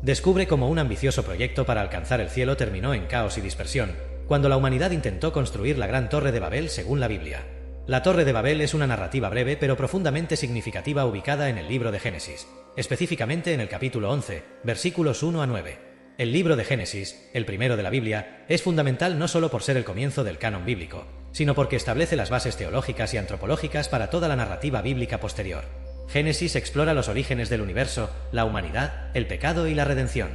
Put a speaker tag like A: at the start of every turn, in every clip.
A: Descubre cómo un ambicioso proyecto para alcanzar el cielo terminó en caos y dispersión, cuando la humanidad intentó construir la Gran Torre de Babel según la Biblia. La Torre de Babel es una narrativa breve pero profundamente significativa ubicada en el libro de Génesis, específicamente en el capítulo 11, versículos 1 a 9. El libro de Génesis, el primero de la Biblia, es fundamental no solo por ser el comienzo del canon bíblico, sino porque establece las bases teológicas y antropológicas para toda la narrativa bíblica posterior. Génesis explora los orígenes del universo, la humanidad, el pecado y la redención.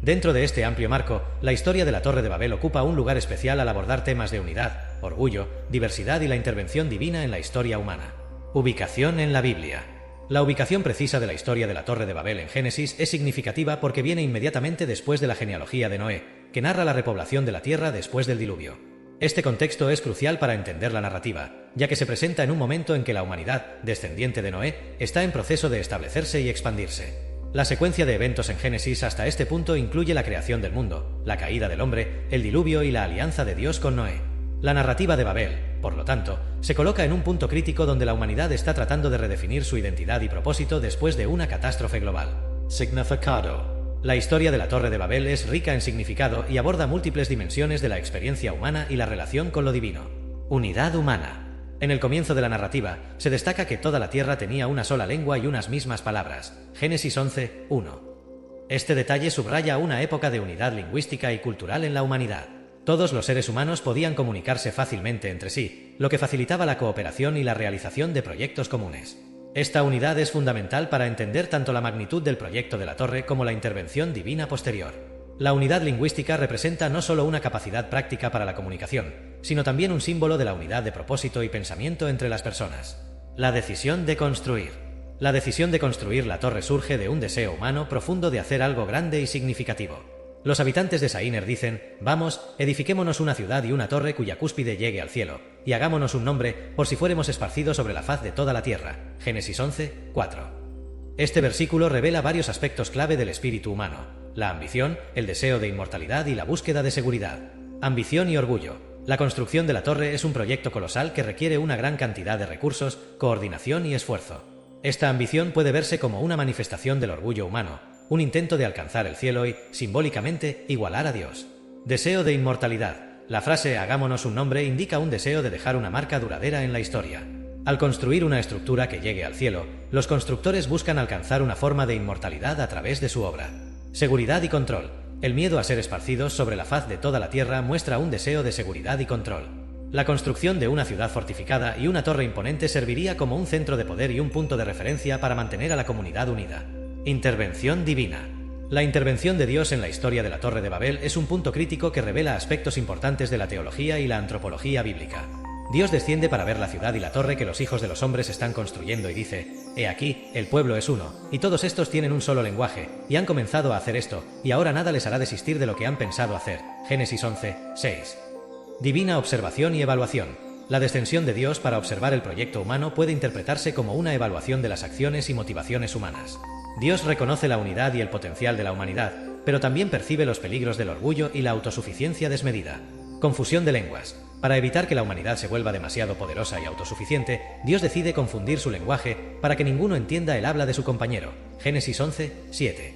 A: Dentro de este amplio marco, la historia de la Torre de Babel ocupa un lugar especial al abordar temas de unidad, orgullo, diversidad y la intervención divina en la historia humana. Ubicación en la Biblia. La ubicación precisa de la historia de la Torre de Babel en Génesis es significativa porque viene inmediatamente después de la genealogía de Noé, que narra la repoblación de la tierra después del diluvio. Este contexto es crucial para entender la narrativa, ya que se presenta en un momento en que la humanidad, descendiente de Noé, está en proceso de establecerse y expandirse. La secuencia de eventos en Génesis hasta este punto incluye la creación del mundo, la caída del hombre, el diluvio y la alianza de Dios con Noé. La narrativa de Babel, por lo tanto, se coloca en un punto crítico donde la humanidad está tratando de redefinir su identidad y propósito después de una catástrofe global. Significado. La historia de la Torre de Babel es rica en significado y aborda múltiples dimensiones de la experiencia humana y la relación con lo divino. Unidad humana. En el comienzo de la narrativa, se destaca que toda la tierra tenía una sola lengua y unas mismas palabras. Génesis 11, 1. Este detalle subraya una época de unidad lingüística y cultural en la humanidad. Todos los seres humanos podían comunicarse fácilmente entre sí, lo que facilitaba la cooperación y la realización de proyectos comunes. Esta unidad es fundamental para entender tanto la magnitud del proyecto de la torre como la intervención divina posterior. La unidad lingüística representa no solo una capacidad práctica para la comunicación, sino también un símbolo de la unidad de propósito y pensamiento entre las personas. La decisión de construir. La decisión de construir la torre surge de un deseo humano profundo de hacer algo grande y significativo. Los habitantes de Saíner dicen: vamos, edifiquémonos una ciudad y una torre cuya cúspide llegue al cielo, y hagámonos un nombre por si fuéremos esparcidos sobre la faz de toda la tierra. Génesis 11, 4. Este versículo revela varios aspectos clave del espíritu humano: la ambición, el deseo de inmortalidad y la búsqueda de seguridad. Ambición y orgullo. La construcción de la torre es un proyecto colosal que requiere una gran cantidad de recursos, coordinación y esfuerzo. Esta ambición puede verse como una manifestación del orgullo humano, un intento de alcanzar el cielo y, simbólicamente, igualar a Dios. Deseo de inmortalidad. La frase «hagámonos un nombre» indica un deseo de dejar una marca duradera en la historia. Al construir una estructura que llegue al cielo, los constructores buscan alcanzar una forma de inmortalidad a través de su obra. Seguridad y control. El miedo a ser esparcidos sobre la faz de toda la tierra muestra un deseo de seguridad y control. La construcción de una ciudad fortificada y una torre imponente serviría como un centro de poder y un punto de referencia para mantener a la comunidad unida. Intervención divina. La intervención de Dios en la historia de la Torre de Babel es un punto crítico que revela aspectos importantes de la teología y la antropología bíblica. Dios desciende para ver la ciudad y la torre que los hijos de los hombres están construyendo y dice: «He aquí, el pueblo es uno, y todos estos tienen un solo lenguaje, y han comenzado a hacer esto, y ahora nada les hará desistir de lo que han pensado hacer». Génesis 11, 6. Divina observación y evaluación. La descensión de Dios para observar el proyecto humano puede interpretarse como una evaluación de las acciones y motivaciones humanas. Dios reconoce la unidad y el potencial de la humanidad, pero también percibe los peligros del orgullo y la autosuficiencia desmedida. Confusión de lenguas. Para evitar que la humanidad se vuelva demasiado poderosa y autosuficiente, Dios decide confundir su lenguaje para que ninguno entienda el habla de su compañero. Génesis 11, 7.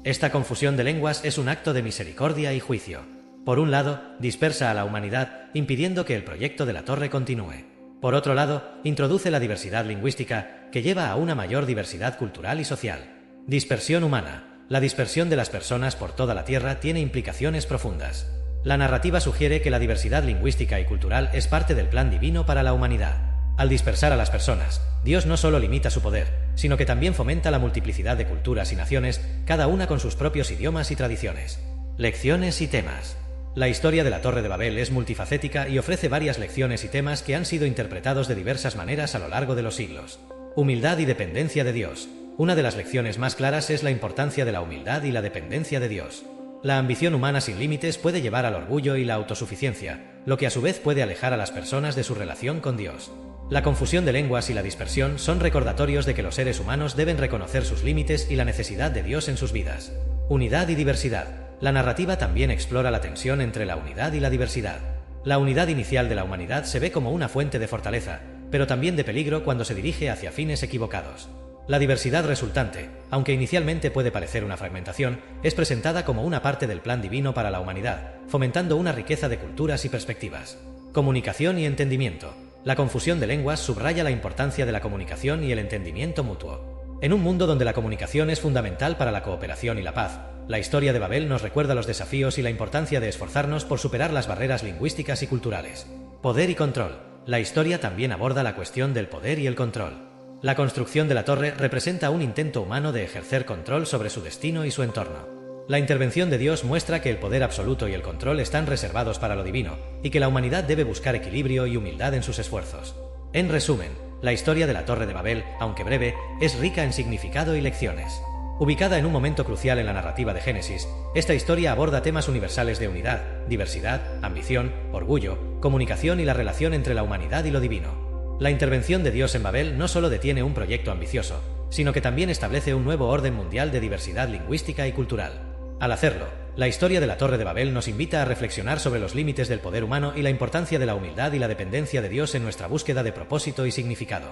A: Esta confusión de lenguas es un acto de misericordia y juicio. Por un lado, dispersa a la humanidad, impidiendo que el proyecto de la torre continúe. Por otro lado, introduce la diversidad lingüística, que lleva a una mayor diversidad cultural y social. Dispersión humana. La dispersión de las personas por toda la Tierra tiene implicaciones profundas. La narrativa sugiere que la diversidad lingüística y cultural es parte del plan divino para la humanidad. Al dispersar a las personas, Dios no solo limita su poder, sino que también fomenta la multiplicidad de culturas y naciones, cada una con sus propios idiomas y tradiciones. Lecciones y temas. La historia de la Torre de Babel es multifacética y ofrece varias lecciones y temas que han sido interpretados de diversas maneras a lo largo de los siglos. Humildad y dependencia de Dios. Una de las lecciones más claras es la importancia de la humildad y la dependencia de Dios. La ambición humana sin límites puede llevar al orgullo y la autosuficiencia, lo que a su vez puede alejar a las personas de su relación con Dios. La confusión de lenguas y la dispersión son recordatorios de que los seres humanos deben reconocer sus límites y la necesidad de Dios en sus vidas. Unidad y diversidad. La narrativa también explora la tensión entre la unidad y la diversidad. La unidad inicial de la humanidad se ve como una fuente de fortaleza, pero también de peligro cuando se dirige hacia fines equivocados. La diversidad resultante, aunque inicialmente puede parecer una fragmentación, es presentada como una parte del plan divino para la humanidad, fomentando una riqueza de culturas y perspectivas. Comunicación y entendimiento. La confusión de lenguas subraya la importancia de la comunicación y el entendimiento mutuo. En un mundo donde la comunicación es fundamental para la cooperación y la paz, la historia de Babel nos recuerda los desafíos y la importancia de esforzarnos por superar las barreras lingüísticas y culturales. Poder y control. La historia también aborda la cuestión del poder y el control. La construcción de la torre representa un intento humano de ejercer control sobre su destino y su entorno. La intervención de Dios muestra que el poder absoluto y el control están reservados para lo divino, y que la humanidad debe buscar equilibrio y humildad en sus esfuerzos. En resumen, la historia de la Torre de Babel, aunque breve, es rica en significado y lecciones. Ubicada en un momento crucial en la narrativa de Génesis, esta historia aborda temas universales de unidad, diversidad, ambición, orgullo, comunicación y la relación entre la humanidad y lo divino. La intervención de Dios en Babel no solo detiene un proyecto ambicioso, sino que también establece un nuevo orden mundial de diversidad lingüística y cultural. Al hacerlo, la historia de la Torre de Babel nos invita a reflexionar sobre los límites del poder humano y la importancia de la humildad y la dependencia de Dios en nuestra búsqueda de propósito y significado.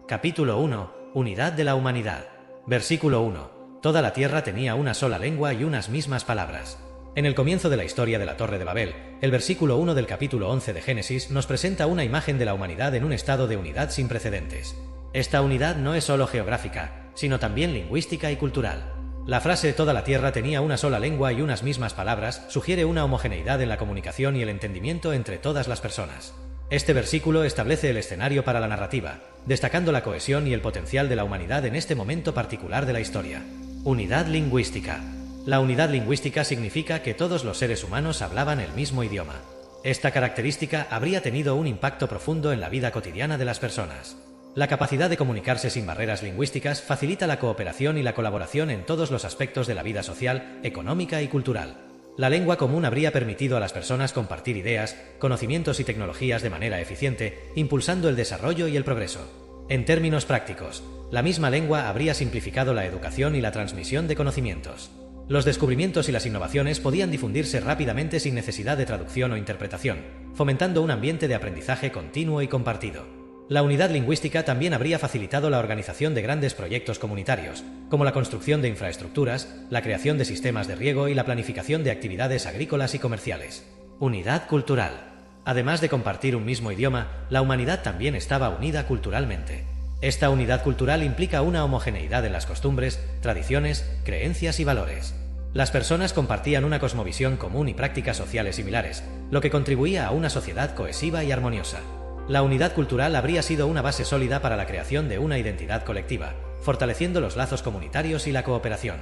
A: Capítulo 1. Unidad de la humanidad. Versículo 1. Toda la tierra tenía una sola lengua y unas mismas palabras. En el comienzo de la historia de la Torre de Babel, el versículo 1 del capítulo 11 de Génesis nos presenta una imagen de la humanidad en un estado de unidad sin precedentes. Esta unidad no es solo geográfica, sino también lingüística y cultural. La frase «toda la tierra tenía una sola lengua y unas mismas palabras» sugiere una homogeneidad en la comunicación y el entendimiento entre todas las personas. Este versículo establece el escenario para la narrativa, destacando la cohesión y el potencial de la humanidad en este momento particular de la historia. Unidad lingüística. La unidad lingüística significa que todos los seres humanos hablaban el mismo idioma. Esta característica habría tenido un impacto profundo en la vida cotidiana de las personas. La capacidad de comunicarse sin barreras lingüísticas facilita la cooperación y la colaboración en todos los aspectos de la vida social, económica y cultural. La lengua común habría permitido a las personas compartir ideas, conocimientos y tecnologías de manera eficiente, impulsando el desarrollo y el progreso. En términos prácticos, la misma lengua habría simplificado la educación y la transmisión de conocimientos. Los descubrimientos y las innovaciones podían difundirse rápidamente sin necesidad de traducción o interpretación, fomentando un ambiente de aprendizaje continuo y compartido. La unidad lingüística también habría facilitado la organización de grandes proyectos comunitarios, como la construcción de infraestructuras, la creación de sistemas de riego y la planificación de actividades agrícolas y comerciales. Unidad cultural. Además de compartir un mismo idioma, la humanidad también estaba unida culturalmente. Esta unidad cultural implica una homogeneidad en las costumbres, tradiciones, creencias y valores. Las personas compartían una cosmovisión común y prácticas sociales similares, lo que contribuía a una sociedad cohesiva y armoniosa. La unidad cultural habría sido una base sólida para la creación de una identidad colectiva, fortaleciendo los lazos comunitarios y la cooperación.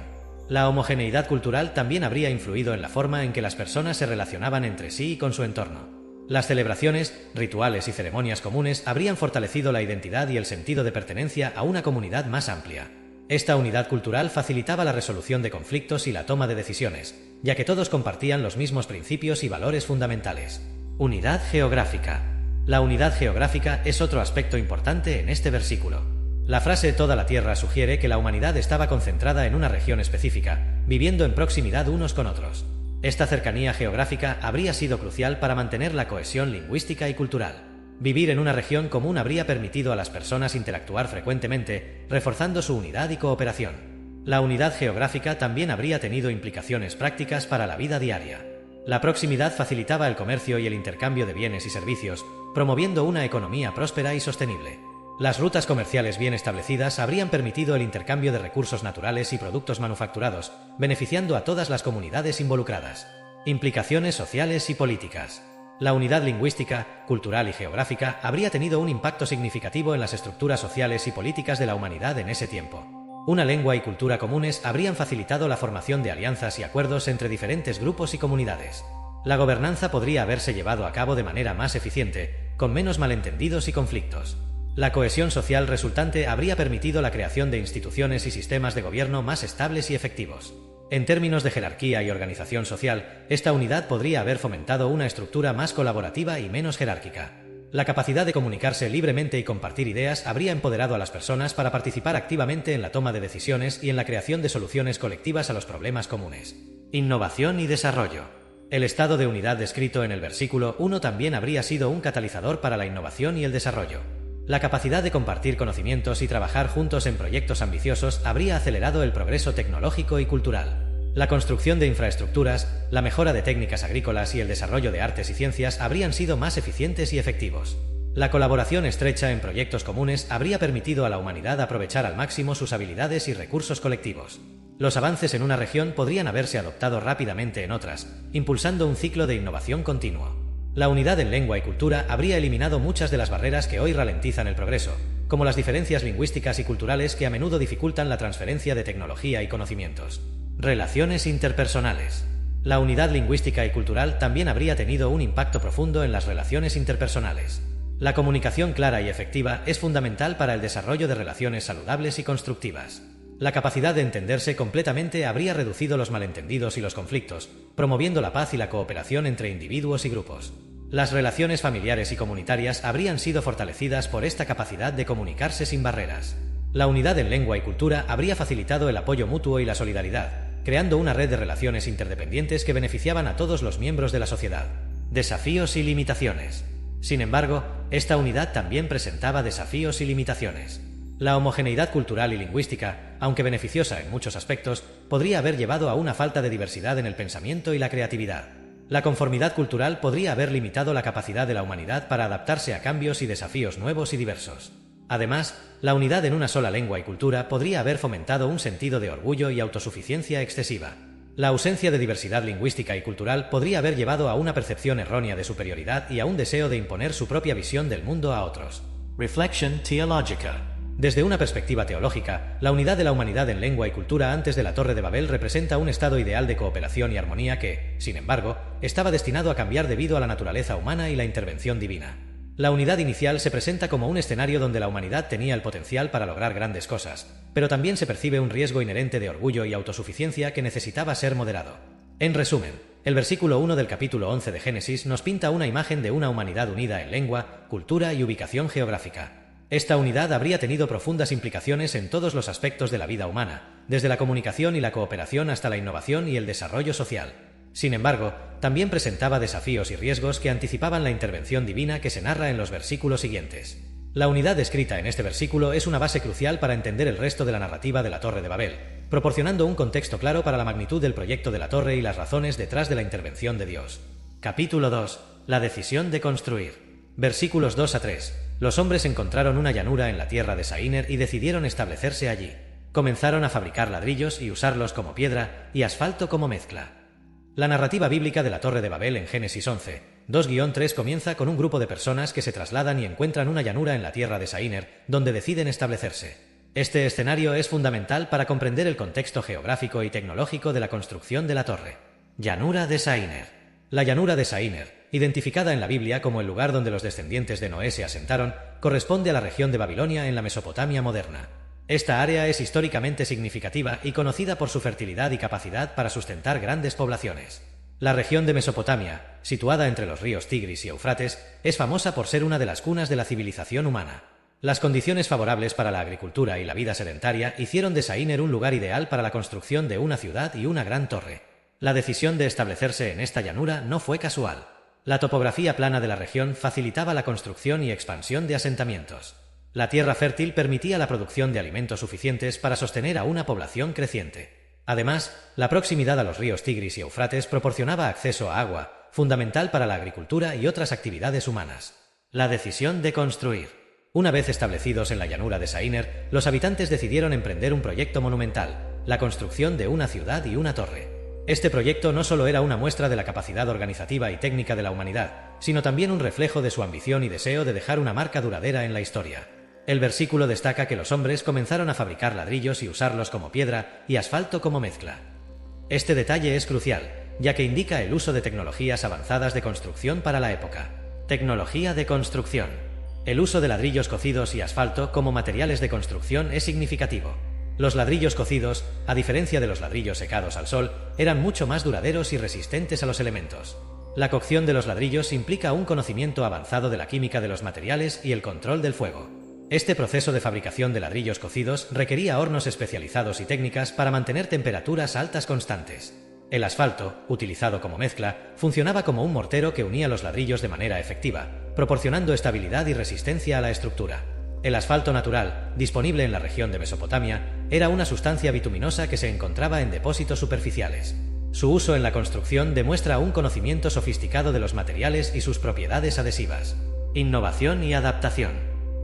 A: La homogeneidad cultural también habría influido en la forma en que las personas se relacionaban entre sí y con su entorno. Las celebraciones, rituales y ceremonias comunes habrían fortalecido la identidad y el sentido de pertenencia a una comunidad más amplia. Esta unidad cultural facilitaba la resolución de conflictos y la toma de decisiones, ya que todos compartían los mismos principios y valores fundamentales. Unidad geográfica. La unidad geográfica es otro aspecto importante en este versículo. La frase «toda la tierra» sugiere que la humanidad estaba concentrada en una región específica, viviendo en proximidad unos con otros. Esta cercanía geográfica habría sido crucial para mantener la cohesión lingüística y cultural. Vivir en una región común habría permitido a las personas interactuar frecuentemente, reforzando su unidad y cooperación. La unidad geográfica también habría tenido implicaciones prácticas para la vida diaria. La proximidad facilitaba el comercio y el intercambio de bienes y servicios, promoviendo una economía próspera y sostenible. Las rutas comerciales bien establecidas habrían permitido el intercambio de recursos naturales y productos manufacturados, beneficiando a todas las comunidades involucradas. Implicaciones sociales y políticas. La unidad lingüística, cultural y geográfica habría tenido un impacto significativo en las estructuras sociales y políticas de la humanidad en ese tiempo. Una lengua y cultura comunes habrían facilitado la formación de alianzas y acuerdos entre diferentes grupos y comunidades. La gobernanza podría haberse llevado a cabo de manera más eficiente, con menos malentendidos y conflictos. La cohesión social resultante habría permitido la creación de instituciones y sistemas de gobierno más estables y efectivos. En términos de jerarquía y organización social, esta unidad podría haber fomentado una estructura más colaborativa y menos jerárquica. La capacidad de comunicarse libremente y compartir ideas habría empoderado a las personas para participar activamente en la toma de decisiones y en la creación de soluciones colectivas a los problemas comunes. Innovación y desarrollo. El estado de unidad descrito en el versículo 1 también habría sido un catalizador para la innovación y el desarrollo. La capacidad de compartir conocimientos y trabajar juntos en proyectos ambiciosos habría acelerado el progreso tecnológico y cultural. La construcción de infraestructuras, la mejora de técnicas agrícolas y el desarrollo de artes y ciencias habrían sido más eficientes y efectivos. La colaboración estrecha en proyectos comunes habría permitido a la humanidad aprovechar al máximo sus habilidades y recursos colectivos. Los avances en una región podrían haberse adoptado rápidamente en otras, impulsando un ciclo de innovación continuo. La unidad en lengua y cultura habría eliminado muchas de las barreras que hoy ralentizan el progreso, como las diferencias lingüísticas y culturales que a menudo dificultan la transferencia de tecnología y conocimientos. Relaciones interpersonales. La unidad lingüística y cultural también habría tenido un impacto profundo en las relaciones interpersonales. La comunicación clara y efectiva es fundamental para el desarrollo de relaciones saludables y constructivas. La capacidad de entenderse completamente habría reducido los malentendidos y los conflictos, promoviendo la paz y la cooperación entre individuos y grupos. Las relaciones familiares y comunitarias habrían sido fortalecidas por esta capacidad de comunicarse sin barreras. La unidad en lengua y cultura habría facilitado el apoyo mutuo y la solidaridad, creando una red de relaciones interdependientes que beneficiaban a todos los miembros de la sociedad. Desafíos y limitaciones. Sin embargo, esta unidad también presentaba desafíos y limitaciones. La homogeneidad cultural y lingüística, aunque beneficiosa en muchos aspectos, podría haber llevado a una falta de diversidad en el pensamiento y la creatividad. La conformidad cultural podría haber limitado la capacidad de la humanidad para adaptarse a cambios y desafíos nuevos y diversos. Además, la unidad en una sola lengua y cultura podría haber fomentado un sentido de orgullo y autosuficiencia excesiva. La ausencia de diversidad lingüística y cultural podría haber llevado a una percepción errónea de superioridad y a un deseo de imponer su propia visión del mundo a otros. Reflexión teológica. Desde una perspectiva teológica, la unidad de la humanidad en lengua y cultura antes de la Torre de Babel representa un estado ideal de cooperación y armonía que, sin embargo, estaba destinado a cambiar debido a la naturaleza humana y la intervención divina. La unidad inicial se presenta como un escenario donde la humanidad tenía el potencial para lograr grandes cosas, pero también se percibe un riesgo inherente de orgullo y autosuficiencia que necesitaba ser moderado. En resumen, el versículo 1 del capítulo 11 de Génesis nos pinta una imagen de una humanidad unida en lengua, cultura y ubicación geográfica. Esta unidad habría tenido profundas implicaciones en todos los aspectos de la vida humana, desde la comunicación y la cooperación hasta la innovación y el desarrollo social. Sin embargo, también presentaba desafíos y riesgos que anticipaban la intervención divina que se narra en los versículos siguientes. La unidad descrita en este versículo es una base crucial para entender el resto de la narrativa de la Torre de Babel, proporcionando un contexto claro para la magnitud del proyecto de la Torre y las razones detrás de la intervención de Dios. Capítulo 2. La decisión de construir. Versículos 2 a 3. Los hombres encontraron una llanura en la tierra de Saíner y decidieron establecerse allí. Comenzaron a fabricar ladrillos y usarlos como piedra y asfalto como mezcla. La narrativa bíblica de la Torre de Babel en Génesis 11, 2-3 comienza con un grupo de personas que se trasladan y encuentran una llanura en la tierra de Saíner, donde deciden establecerse. Este escenario es fundamental para comprender el contexto geográfico y tecnológico de la construcción de la torre. Llanura de Saíner. La llanura de Saíner, identificada en la Biblia como el lugar donde los descendientes de Noé se asentaron, corresponde a la región de Babilonia en la Mesopotamia moderna. Esta área es históricamente significativa y conocida por su fertilidad y capacidad para sustentar grandes poblaciones. La región de Mesopotamia, situada entre los ríos Tigris y Éufrates, es famosa por ser una de las cunas de la civilización humana. Las condiciones favorables para la agricultura y la vida sedentaria hicieron de Saíner un lugar ideal para la construcción de una ciudad y una gran torre. La decisión de establecerse en esta llanura no fue casual. La topografía plana de la región facilitaba la construcción y expansión de asentamientos. La tierra fértil permitía la producción de alimentos suficientes para sostener a una población creciente. Además, la proximidad a los ríos Tigris y Éufrates proporcionaba acceso a agua, fundamental para la agricultura y otras actividades humanas. La decisión de construir. Una vez establecidos en la llanura de Saíner, los habitantes decidieron emprender un proyecto monumental, la construcción de una ciudad y una torre. Este proyecto no solo era una muestra de la capacidad organizativa y técnica de la humanidad, sino también un reflejo de su ambición y deseo de dejar una marca duradera en la historia. El versículo destaca que los hombres comenzaron a fabricar ladrillos y usarlos como piedra y asfalto como mezcla. Este detalle es crucial, ya que indica el uso de tecnologías avanzadas de construcción para la época. Tecnología de construcción. El uso de ladrillos cocidos y asfalto como materiales de construcción es significativo. Los ladrillos cocidos, a diferencia de los ladrillos secados al sol, eran mucho más duraderos y resistentes a los elementos. La cocción de los ladrillos implica un conocimiento avanzado de la química de los materiales y el control del fuego. Este proceso de fabricación de ladrillos cocidos requería hornos especializados y técnicas para mantener temperaturas altas constantes. El asfalto, utilizado como mezcla, funcionaba como un mortero que unía los ladrillos de manera efectiva, proporcionando estabilidad y resistencia a la estructura. El asfalto natural, disponible en la región de Mesopotamia, era una sustancia bituminosa que se encontraba en depósitos superficiales. Su uso en la construcción demuestra un conocimiento sofisticado de los materiales y sus propiedades adhesivas. Innovación y adaptación.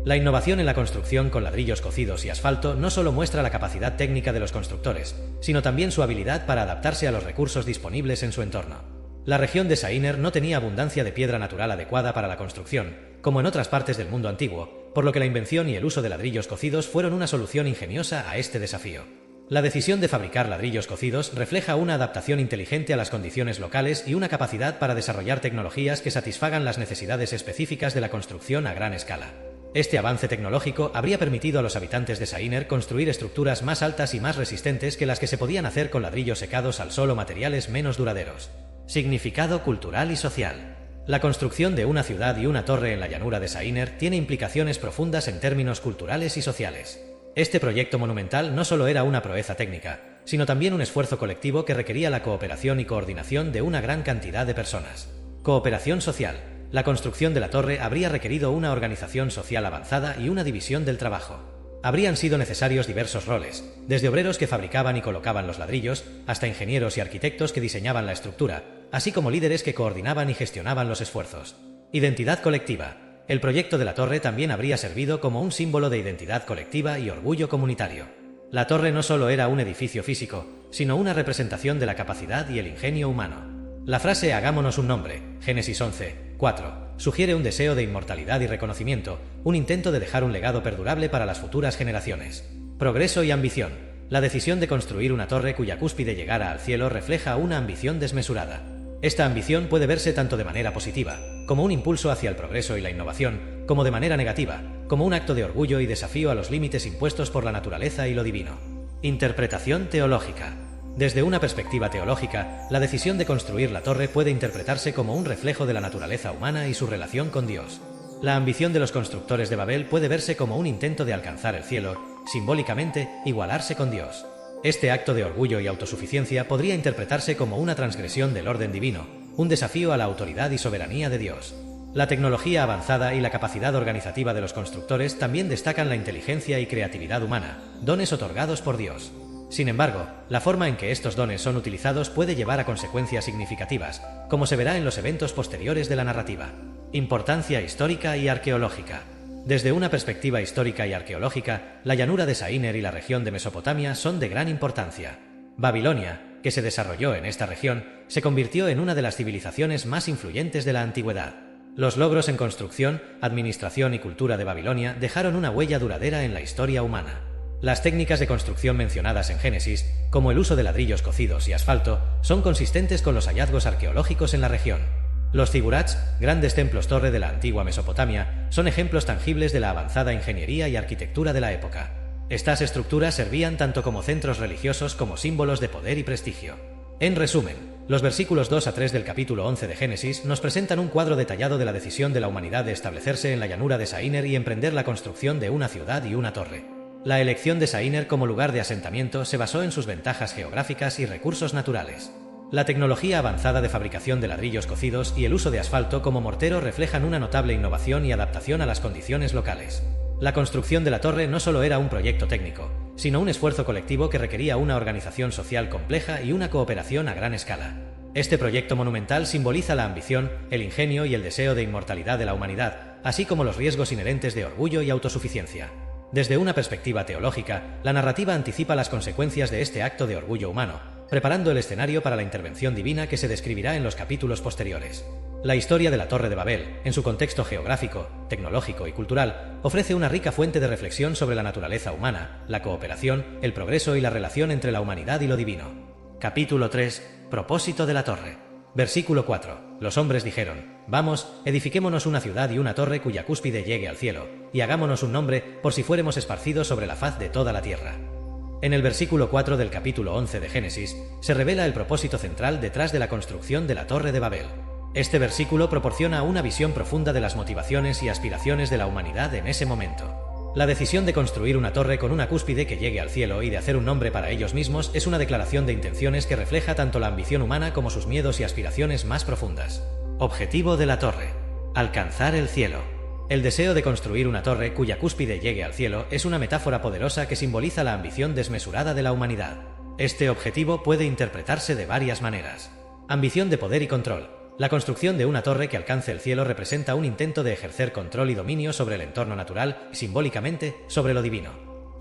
A: La innovación en la construcción con ladrillos cocidos y asfalto no solo muestra la capacidad técnica de los constructores, sino también su habilidad para adaptarse a los recursos disponibles en su entorno. La región de Saíner no tenía abundancia de piedra natural adecuada para la construcción, como en otras partes del mundo antiguo, por lo que la invención y el uso de ladrillos cocidos fueron una solución ingeniosa a este desafío. La decisión de fabricar ladrillos cocidos refleja una adaptación inteligente a las condiciones locales y una capacidad para desarrollar tecnologías que satisfagan las necesidades específicas de la construcción a gran escala. Este avance tecnológico habría permitido a los habitantes de Saíner construir estructuras más altas y más resistentes que las que se podían hacer con ladrillos secados al sol o materiales menos duraderos. Significado cultural y social. La construcción de una ciudad y una torre en la llanura de Saíner tiene implicaciones profundas en términos culturales y sociales. Este proyecto monumental no solo era una proeza técnica, sino también un esfuerzo colectivo que requería la cooperación y coordinación de una gran cantidad de personas. Cooperación social. La construcción de la torre habría requerido una organización social avanzada y una división del trabajo. Habrían sido necesarios diversos roles, desde obreros que fabricaban y colocaban los ladrillos, hasta ingenieros y arquitectos que diseñaban la estructura, así como líderes que coordinaban y gestionaban los esfuerzos. Identidad colectiva. El proyecto de la torre también habría servido como un símbolo de identidad colectiva y orgullo comunitario. La torre no solo era un edificio físico, sino una representación de la capacidad y el ingenio humano. La frase «hagámonos un nombre», Génesis 11, 4, sugiere un deseo de inmortalidad y reconocimiento, un intento de dejar un legado perdurable para las futuras generaciones. Progreso y ambición. La decisión de construir una torre cuya cúspide llegara al cielo refleja una ambición desmesurada. Esta ambición puede verse tanto de manera positiva, como un impulso hacia el progreso y la innovación, como de manera negativa, como un acto de orgullo y desafío a los límites impuestos por la naturaleza y lo divino. Interpretación teológica. Desde una perspectiva teológica, la decisión de construir la torre puede interpretarse como un reflejo de la naturaleza humana y su relación con Dios. La ambición de los constructores de Babel puede verse como un intento de alcanzar el cielo, simbólicamente, igualarse con Dios. Este acto de orgullo y autosuficiencia podría interpretarse como una transgresión del orden divino, un desafío a la autoridad y soberanía de Dios. La tecnología avanzada y la capacidad organizativa de los constructores también destacan la inteligencia y creatividad humana, dones otorgados por Dios. Sin embargo, la forma en que estos dones son utilizados puede llevar a consecuencias significativas, como se verá en los eventos posteriores de la narrativa. Importancia histórica y arqueológica. Desde una perspectiva histórica y arqueológica, la llanura de Saíner y la región de Mesopotamia son de gran importancia. Babilonia, que se desarrolló en esta región, se convirtió en una de las civilizaciones más influyentes de la antigüedad. Los logros en construcción, administración y cultura de Babilonia dejaron una huella duradera en la historia humana. Las técnicas de construcción mencionadas en Génesis, como el uso de ladrillos cocidos y asfalto, son consistentes con los hallazgos arqueológicos en la región. Los zigurats, grandes templos-torre de la antigua Mesopotamia, son ejemplos tangibles de la avanzada ingeniería y arquitectura de la época. Estas estructuras servían tanto como centros religiosos como símbolos de poder y prestigio. En resumen, los versículos 2 a 3 del capítulo 11 de Génesis nos presentan un cuadro detallado de la decisión de la humanidad de establecerse en la llanura de Saíner y emprender la construcción de una ciudad y una torre. La elección de Saíner como lugar de asentamiento se basó en sus ventajas geográficas y recursos naturales. La tecnología avanzada de fabricación de ladrillos cocidos y el uso de asfalto como mortero reflejan una notable innovación y adaptación a las condiciones locales. La construcción de la torre no solo era un proyecto técnico, sino un esfuerzo colectivo que requería una organización social compleja y una cooperación a gran escala. Este proyecto monumental simboliza la ambición, el ingenio y el deseo de inmortalidad de la humanidad, así como los riesgos inherentes de orgullo y autosuficiencia. Desde una perspectiva teológica, la narrativa anticipa las consecuencias de este acto de orgullo humano, preparando el escenario para la intervención divina que se describirá en los capítulos posteriores. La historia de la Torre de Babel, en su contexto geográfico, tecnológico y cultural, ofrece una rica fuente de reflexión sobre la naturaleza humana, la cooperación, el progreso y la relación entre la humanidad y lo divino. Capítulo 3. Propósito de la torre. Versículo 4. Los hombres dijeron: «Vamos, edifiquémonos una ciudad y una torre cuya cúspide llegue al cielo, y hagámonos un nombre por si fuéremos esparcidos sobre la faz de toda la tierra». En el versículo 4 del capítulo 11 de Génesis se revela el propósito central detrás de la construcción de la Torre de Babel. Este versículo proporciona una visión profunda de las motivaciones y aspiraciones de la humanidad en ese momento. La decisión de construir una torre con una cúspide que llegue al cielo y de hacer un nombre para ellos mismos es una declaración de intenciones que refleja tanto la ambición humana como sus miedos y aspiraciones más profundas. Objetivo de la torre: alcanzar el cielo. El deseo de construir una torre cuya cúspide llegue al cielo es una metáfora poderosa que simboliza la ambición desmesurada de la humanidad. Este objetivo puede interpretarse de varias maneras. Ambición de poder y control. La construcción de una torre que alcance el cielo representa un intento de ejercer control y dominio sobre el entorno natural y, simbólicamente, sobre lo divino.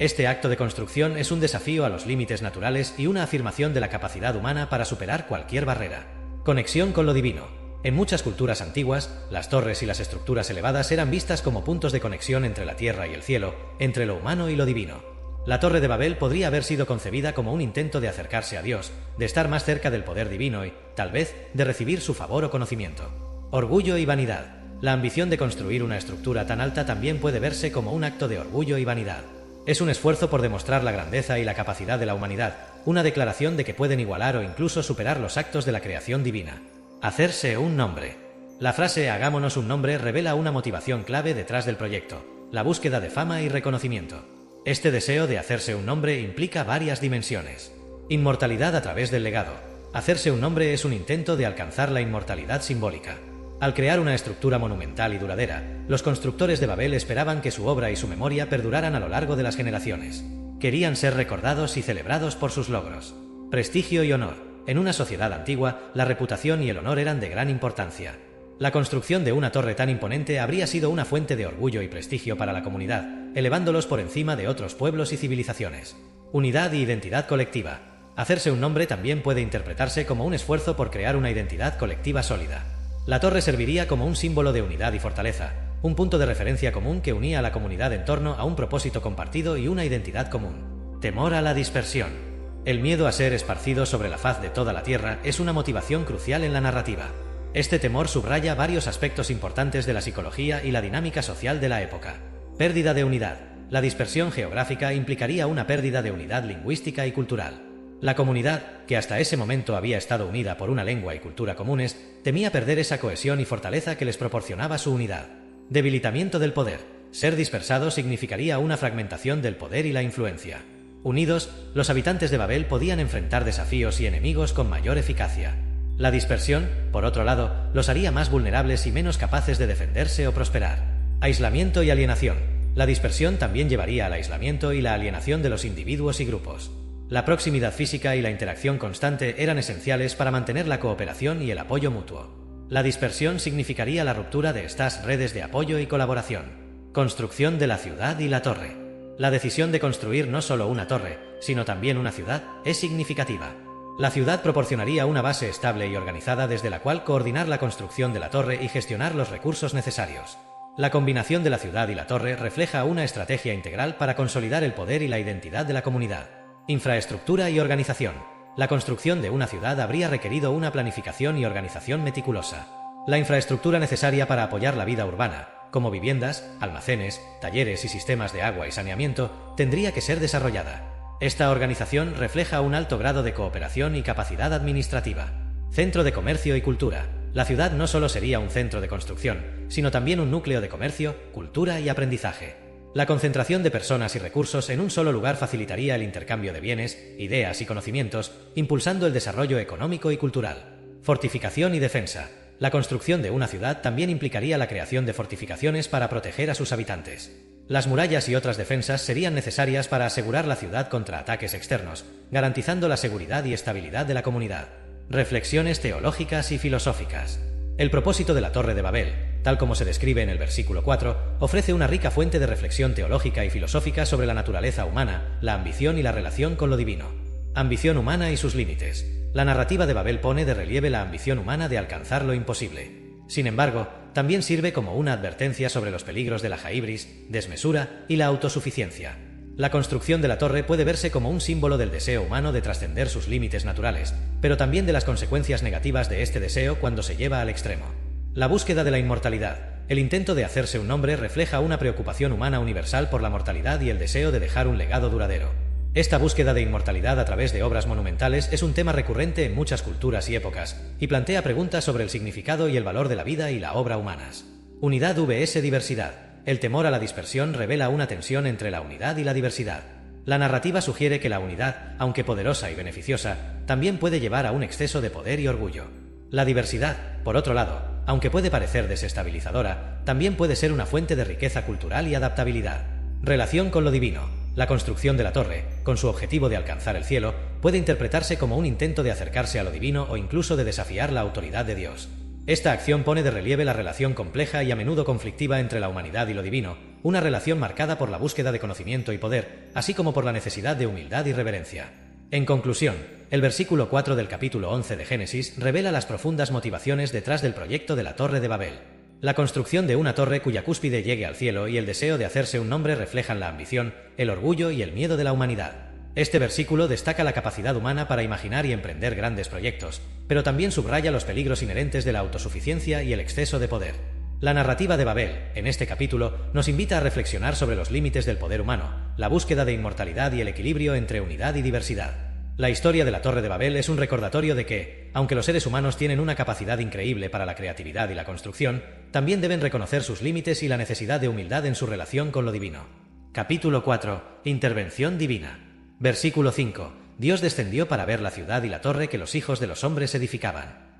A: Este acto de construcción es un desafío a los límites naturales y una afirmación de la capacidad humana para superar cualquier barrera. Conexión con lo divino. En muchas culturas antiguas, las torres y las estructuras elevadas eran vistas como puntos de conexión entre la tierra y el cielo, entre lo humano y lo divino. La Torre de Babel podría haber sido concebida como un intento de acercarse a Dios, de estar más cerca del poder divino y, tal vez, de recibir su favor o conocimiento. Orgullo y vanidad. La ambición de construir una estructura tan alta también puede verse como un acto de orgullo y vanidad. Es un esfuerzo por demostrar la grandeza y la capacidad de la humanidad, una declaración de que pueden igualar o incluso superar los actos de la creación divina. Hacerse un nombre. La frase «hagámonos un nombre» revela una motivación clave detrás del proyecto, la búsqueda de fama y reconocimiento. Este deseo de hacerse un nombre implica varias dimensiones. Inmortalidad a través del legado. Hacerse un nombre es un intento de alcanzar la inmortalidad simbólica. Al crear una estructura monumental y duradera, los constructores de Babel esperaban que su obra y su memoria perduraran a lo largo de las generaciones. Querían ser recordados y celebrados por sus logros. Prestigio y honor. En una sociedad antigua, la reputación y el honor eran de gran importancia. La construcción de una torre tan imponente habría sido una fuente de orgullo y prestigio para la comunidad, elevándolos por encima de otros pueblos y civilizaciones. Unidad y identidad colectiva. Hacerse un nombre también puede interpretarse como un esfuerzo por crear una identidad colectiva sólida. La torre serviría como un símbolo de unidad y fortaleza, un punto de referencia común que unía a la comunidad en torno a un propósito compartido y una identidad común. Temor a la dispersión. El miedo a ser esparcido sobre la faz de toda la tierra es una motivación crucial en la narrativa. Este temor subraya varios aspectos importantes de la psicología y la dinámica social de la época. Pérdida de unidad. La dispersión geográfica implicaría una pérdida de unidad lingüística y cultural. La comunidad, que hasta ese momento había estado unida por una lengua y cultura comunes, temía perder esa cohesión y fortaleza que les proporcionaba su unidad. Debilitamiento del poder. Ser dispersado significaría una fragmentación del poder y la influencia. Unidos, los habitantes de Babel podían enfrentar desafíos y enemigos con mayor eficacia. La dispersión, por otro lado, los haría más vulnerables y menos capaces de defenderse o prosperar. Aislamiento y alienación. La dispersión también llevaría al aislamiento y la alienación de los individuos y grupos. La proximidad física y la interacción constante eran esenciales para mantener la cooperación y el apoyo mutuo. La dispersión significaría la ruptura de estas redes de apoyo y colaboración. Construcción de la ciudad y la torre. La decisión de construir no solo una torre, sino también una ciudad, es significativa. La ciudad proporcionaría una base estable y organizada desde la cual coordinar la construcción de la torre y gestionar los recursos necesarios. La combinación de la ciudad y la torre refleja una estrategia integral para consolidar el poder y la identidad de la comunidad. Infraestructura y organización. La construcción de una ciudad habría requerido una planificación y organización meticulosa. La infraestructura necesaria para apoyar la vida urbana, como viviendas, almacenes, talleres y sistemas de agua y saneamiento, tendría que ser desarrollada. Esta organización refleja un alto grado de cooperación y capacidad administrativa. Centro de comercio y cultura. La ciudad no solo sería un centro de construcción, sino también un núcleo de comercio, cultura y aprendizaje. La concentración de personas y recursos en un solo lugar facilitaría el intercambio de bienes, ideas y conocimientos, impulsando el desarrollo económico y cultural. Fortificación y defensa. La construcción de una ciudad también implicaría la creación de fortificaciones para proteger a sus habitantes. Las murallas y otras defensas serían necesarias para asegurar la ciudad contra ataques externos, garantizando la seguridad y estabilidad de la comunidad. Reflexiones teológicas y filosóficas. El propósito de la Torre de Babel, tal como se describe en el versículo 4, ofrece una rica fuente de reflexión teológica y filosófica sobre la naturaleza humana, la ambición y la relación con lo divino. Ambición humana y sus límites. La narrativa de Babel pone de relieve la ambición humana de alcanzar lo imposible. Sin embargo, también sirve como una advertencia sobre los peligros de la jaibris, desmesura y la autosuficiencia. La construcción de la torre puede verse como un símbolo del deseo humano de trascender sus límites naturales, pero también de las consecuencias negativas de este deseo cuando se lleva al extremo. La búsqueda de la inmortalidad. El intento de hacerse un nombre refleja una preocupación humana universal por la mortalidad y el deseo de dejar un legado duradero. Esta búsqueda de inmortalidad a través de obras monumentales es un tema recurrente en muchas culturas y épocas, y plantea preguntas sobre el significado y el valor de la vida y la obra humanas. Unidad vs diversidad. El temor a la dispersión revela una tensión entre la unidad y la diversidad. La narrativa sugiere que la unidad, aunque poderosa y beneficiosa, también puede llevar a un exceso de poder y orgullo. La diversidad, por otro lado, aunque puede parecer desestabilizadora, también puede ser una fuente de riqueza cultural y adaptabilidad. Relación con lo divino. La construcción de la torre, con su objetivo de alcanzar el cielo, puede interpretarse como un intento de acercarse a lo divino o incluso de desafiar la autoridad de Dios. Esta acción pone de relieve la relación compleja y a menudo conflictiva entre la humanidad y lo divino, una relación marcada por la búsqueda de conocimiento y poder, así como por la necesidad de humildad y reverencia. En conclusión, el versículo 4 del capítulo 11 de Génesis revela las profundas motivaciones detrás del proyecto de la Torre de Babel. La construcción de una torre cuya cúspide llegue al cielo y el deseo de hacerse un nombre reflejan la ambición, el orgullo y el miedo de la humanidad. Este versículo destaca la capacidad humana para imaginar y emprender grandes proyectos, pero también subraya los peligros inherentes de la autosuficiencia y el exceso de poder. La narrativa de Babel, en este capítulo, nos invita a reflexionar sobre los límites del poder humano, la búsqueda de inmortalidad y el equilibrio entre unidad y diversidad. La historia de la Torre de Babel es un recordatorio de que, aunque los seres humanos tienen una capacidad increíble para la creatividad y la construcción, también deben reconocer sus límites y la necesidad de humildad en su relación con lo divino. Capítulo 4. Intervención divina. Versículo 5. Dios descendió para ver la ciudad y la torre que los hijos de los hombres edificaban.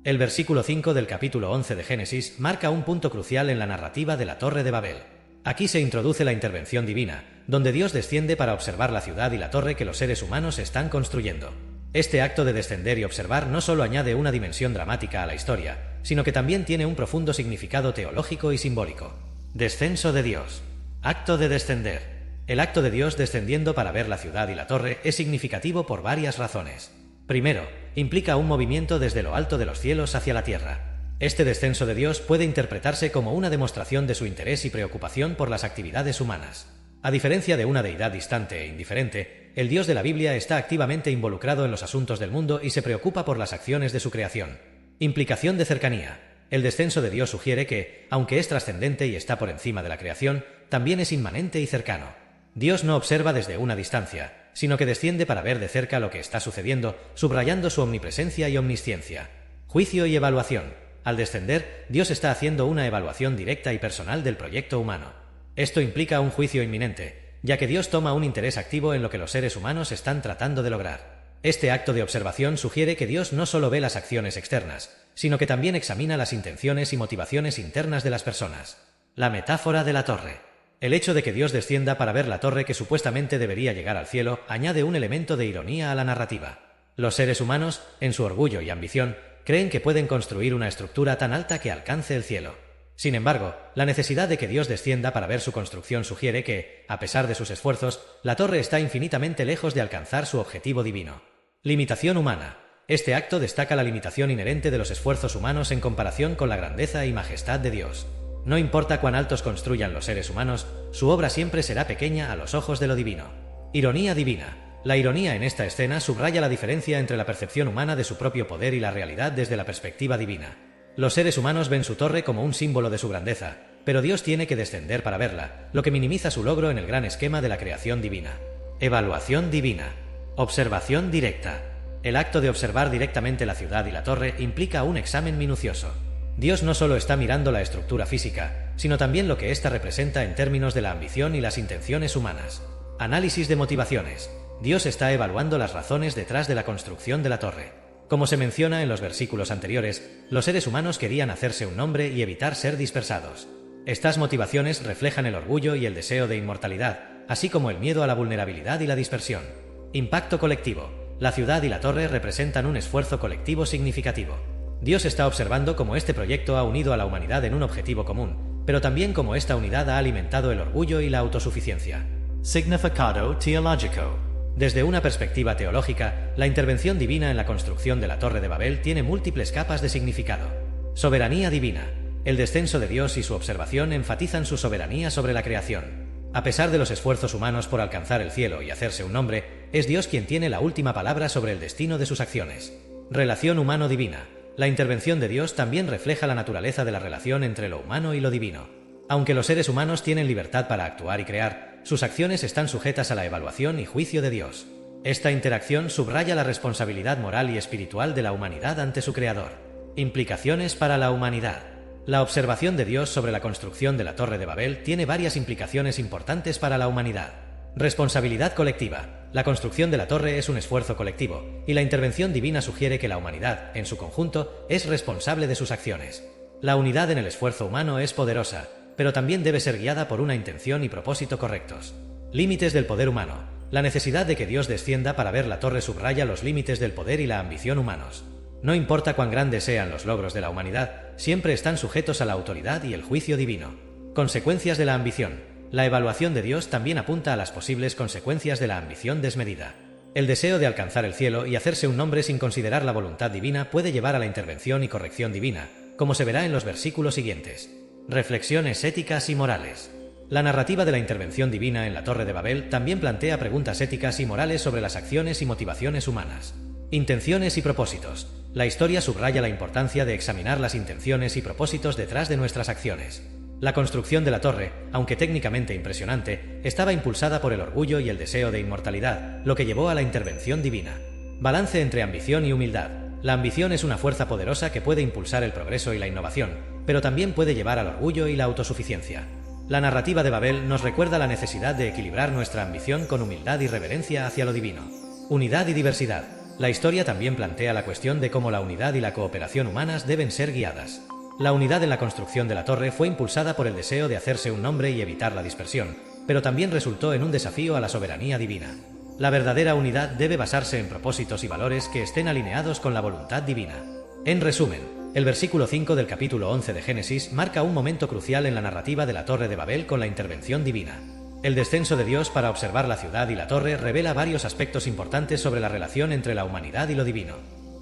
A: El versículo 5 del capítulo 11 de Génesis marca un punto crucial en la narrativa de la Torre de Babel. Aquí se introduce la intervención divina, donde Dios desciende para observar la ciudad y la torre que los seres humanos están construyendo. Este acto de descender y observar no solo añade una dimensión dramática a la historia, sino que también tiene un profundo significado teológico y simbólico. Descenso de Dios. Acto de descender. El acto de Dios descendiendo para ver la ciudad y la torre es significativo por varias razones. Primero, implica un movimiento desde lo alto de los cielos hacia la tierra. Este descenso de Dios puede interpretarse como una demostración de su interés y preocupación por las actividades humanas. A diferencia de una deidad distante e indiferente, el Dios de la Biblia está activamente involucrado en los asuntos del mundo y se preocupa por las acciones de su creación. Implicación de cercanía. El descenso de Dios sugiere que, aunque es trascendente y está por encima de la creación, también es inmanente y cercano. Dios no observa desde una distancia, sino que desciende para ver de cerca lo que está sucediendo, subrayando su omnipresencia y omnisciencia. Juicio y evaluación. Al descender, Dios está haciendo una evaluación directa y personal del proyecto humano. Esto implica un juicio inminente, ya que Dios toma un interés activo en lo que los seres humanos están tratando de lograr. Este acto de observación sugiere que Dios no solo ve las acciones externas, sino que también examina las intenciones y motivaciones internas de las personas. La metáfora de la torre. El hecho de que Dios descienda para ver la torre que supuestamente debería llegar al cielo añade un elemento de ironía a la narrativa. Los seres humanos, en su orgullo y ambición, creen que pueden construir una estructura tan alta que alcance el cielo. Sin embargo, la necesidad de que Dios descienda para ver su construcción sugiere que, a pesar de sus esfuerzos, la torre está infinitamente lejos de alcanzar su objetivo divino. Limitación humana. Este acto destaca la limitación inherente de los esfuerzos humanos en comparación con la grandeza y majestad de Dios. No importa cuán altos construyan los seres humanos, su obra siempre será pequeña a los ojos de lo divino. Ironía divina. La ironía en esta escena subraya la diferencia entre la percepción humana de su propio poder y la realidad desde la perspectiva divina. Los seres humanos ven su torre como un símbolo de su grandeza, pero Dios tiene que descender para verla, lo que minimiza su logro en el gran esquema de la creación divina. Evaluación divina. Observación directa. El acto de observar directamente la ciudad y la torre implica un examen minucioso. Dios no solo está mirando la estructura física, sino también lo que ésta representa en términos de la ambición y las intenciones humanas. Análisis de motivaciones. Dios está evaluando las razones detrás de la construcción de la torre. Como se menciona en los versículos anteriores, los seres humanos querían hacerse un nombre y evitar ser dispersados. Estas motivaciones reflejan el orgullo y el deseo de inmortalidad, así como el miedo a la vulnerabilidad y la dispersión. Impacto colectivo. La ciudad y la torre representan un esfuerzo colectivo significativo. Dios está observando cómo este proyecto ha unido a la humanidad en un objetivo común, pero también cómo esta unidad ha alimentado el orgullo y la autosuficiencia. Significado teológico. Desde una perspectiva teológica, la intervención divina en la construcción de la Torre de Babel tiene múltiples capas de significado. Soberanía divina. El descenso de Dios y su observación enfatizan su soberanía sobre la creación. A pesar de los esfuerzos humanos por alcanzar el cielo y hacerse un nombre, es Dios quien tiene la última palabra sobre el destino de sus acciones. Relación humano-divina. La intervención de Dios también refleja la naturaleza de la relación entre lo humano y lo divino. Aunque los seres humanos tienen libertad para actuar y crear, sus acciones están sujetas a la evaluación y juicio de Dios. Esta interacción subraya la responsabilidad moral y espiritual de la humanidad ante su Creador. Implicaciones para la humanidad. La observación de Dios sobre la construcción de la Torre de Babel tiene varias implicaciones importantes para la humanidad. Responsabilidad colectiva. La construcción de la torre es un esfuerzo colectivo, y la intervención divina sugiere que la humanidad, en su conjunto, es responsable de sus acciones. La unidad en el esfuerzo humano es poderosa, pero también debe ser guiada por una intención y propósito correctos. Límites del poder humano. La necesidad de que Dios descienda para ver la torre subraya los límites del poder y la ambición humanos. No importa cuán grandes sean los logros de la humanidad, siempre están sujetos a la autoridad y el juicio divino. Consecuencias de la ambición. La evaluación de Dios también apunta a las posibles consecuencias de la ambición desmedida. El deseo de alcanzar el cielo y hacerse un nombre sin considerar la voluntad divina puede llevar a la intervención y corrección divina, como se verá en los versículos siguientes. Reflexiones éticas y morales. La narrativa de la intervención divina en la Torre de Babel también plantea preguntas éticas y morales sobre las acciones y motivaciones humanas. Intenciones y propósitos. La historia subraya la importancia de examinar las intenciones y propósitos detrás de nuestras acciones. La construcción de la torre, aunque técnicamente impresionante, estaba impulsada por el orgullo y el deseo de inmortalidad, lo que llevó a la intervención divina. Balance entre ambición y humildad. La ambición es una fuerza poderosa que puede impulsar el progreso y la innovación, pero también puede llevar al orgullo y la autosuficiencia. La narrativa de Babel nos recuerda la necesidad de equilibrar nuestra ambición con humildad y reverencia hacia lo divino. Unidad y diversidad. La historia también plantea la cuestión de cómo la unidad y la cooperación humanas deben ser guiadas. La unidad en la construcción de la torre fue impulsada por el deseo de hacerse un nombre y evitar la dispersión, pero también resultó en un desafío a la soberanía divina. La verdadera unidad debe basarse en propósitos y valores que estén alineados con la voluntad divina. En resumen, el versículo 5 del capítulo 11 de Génesis marca un momento crucial en la narrativa de la Torre de Babel con la intervención divina. El descenso de Dios para observar la ciudad y la torre revela varios aspectos importantes sobre la relación entre la humanidad y lo divino.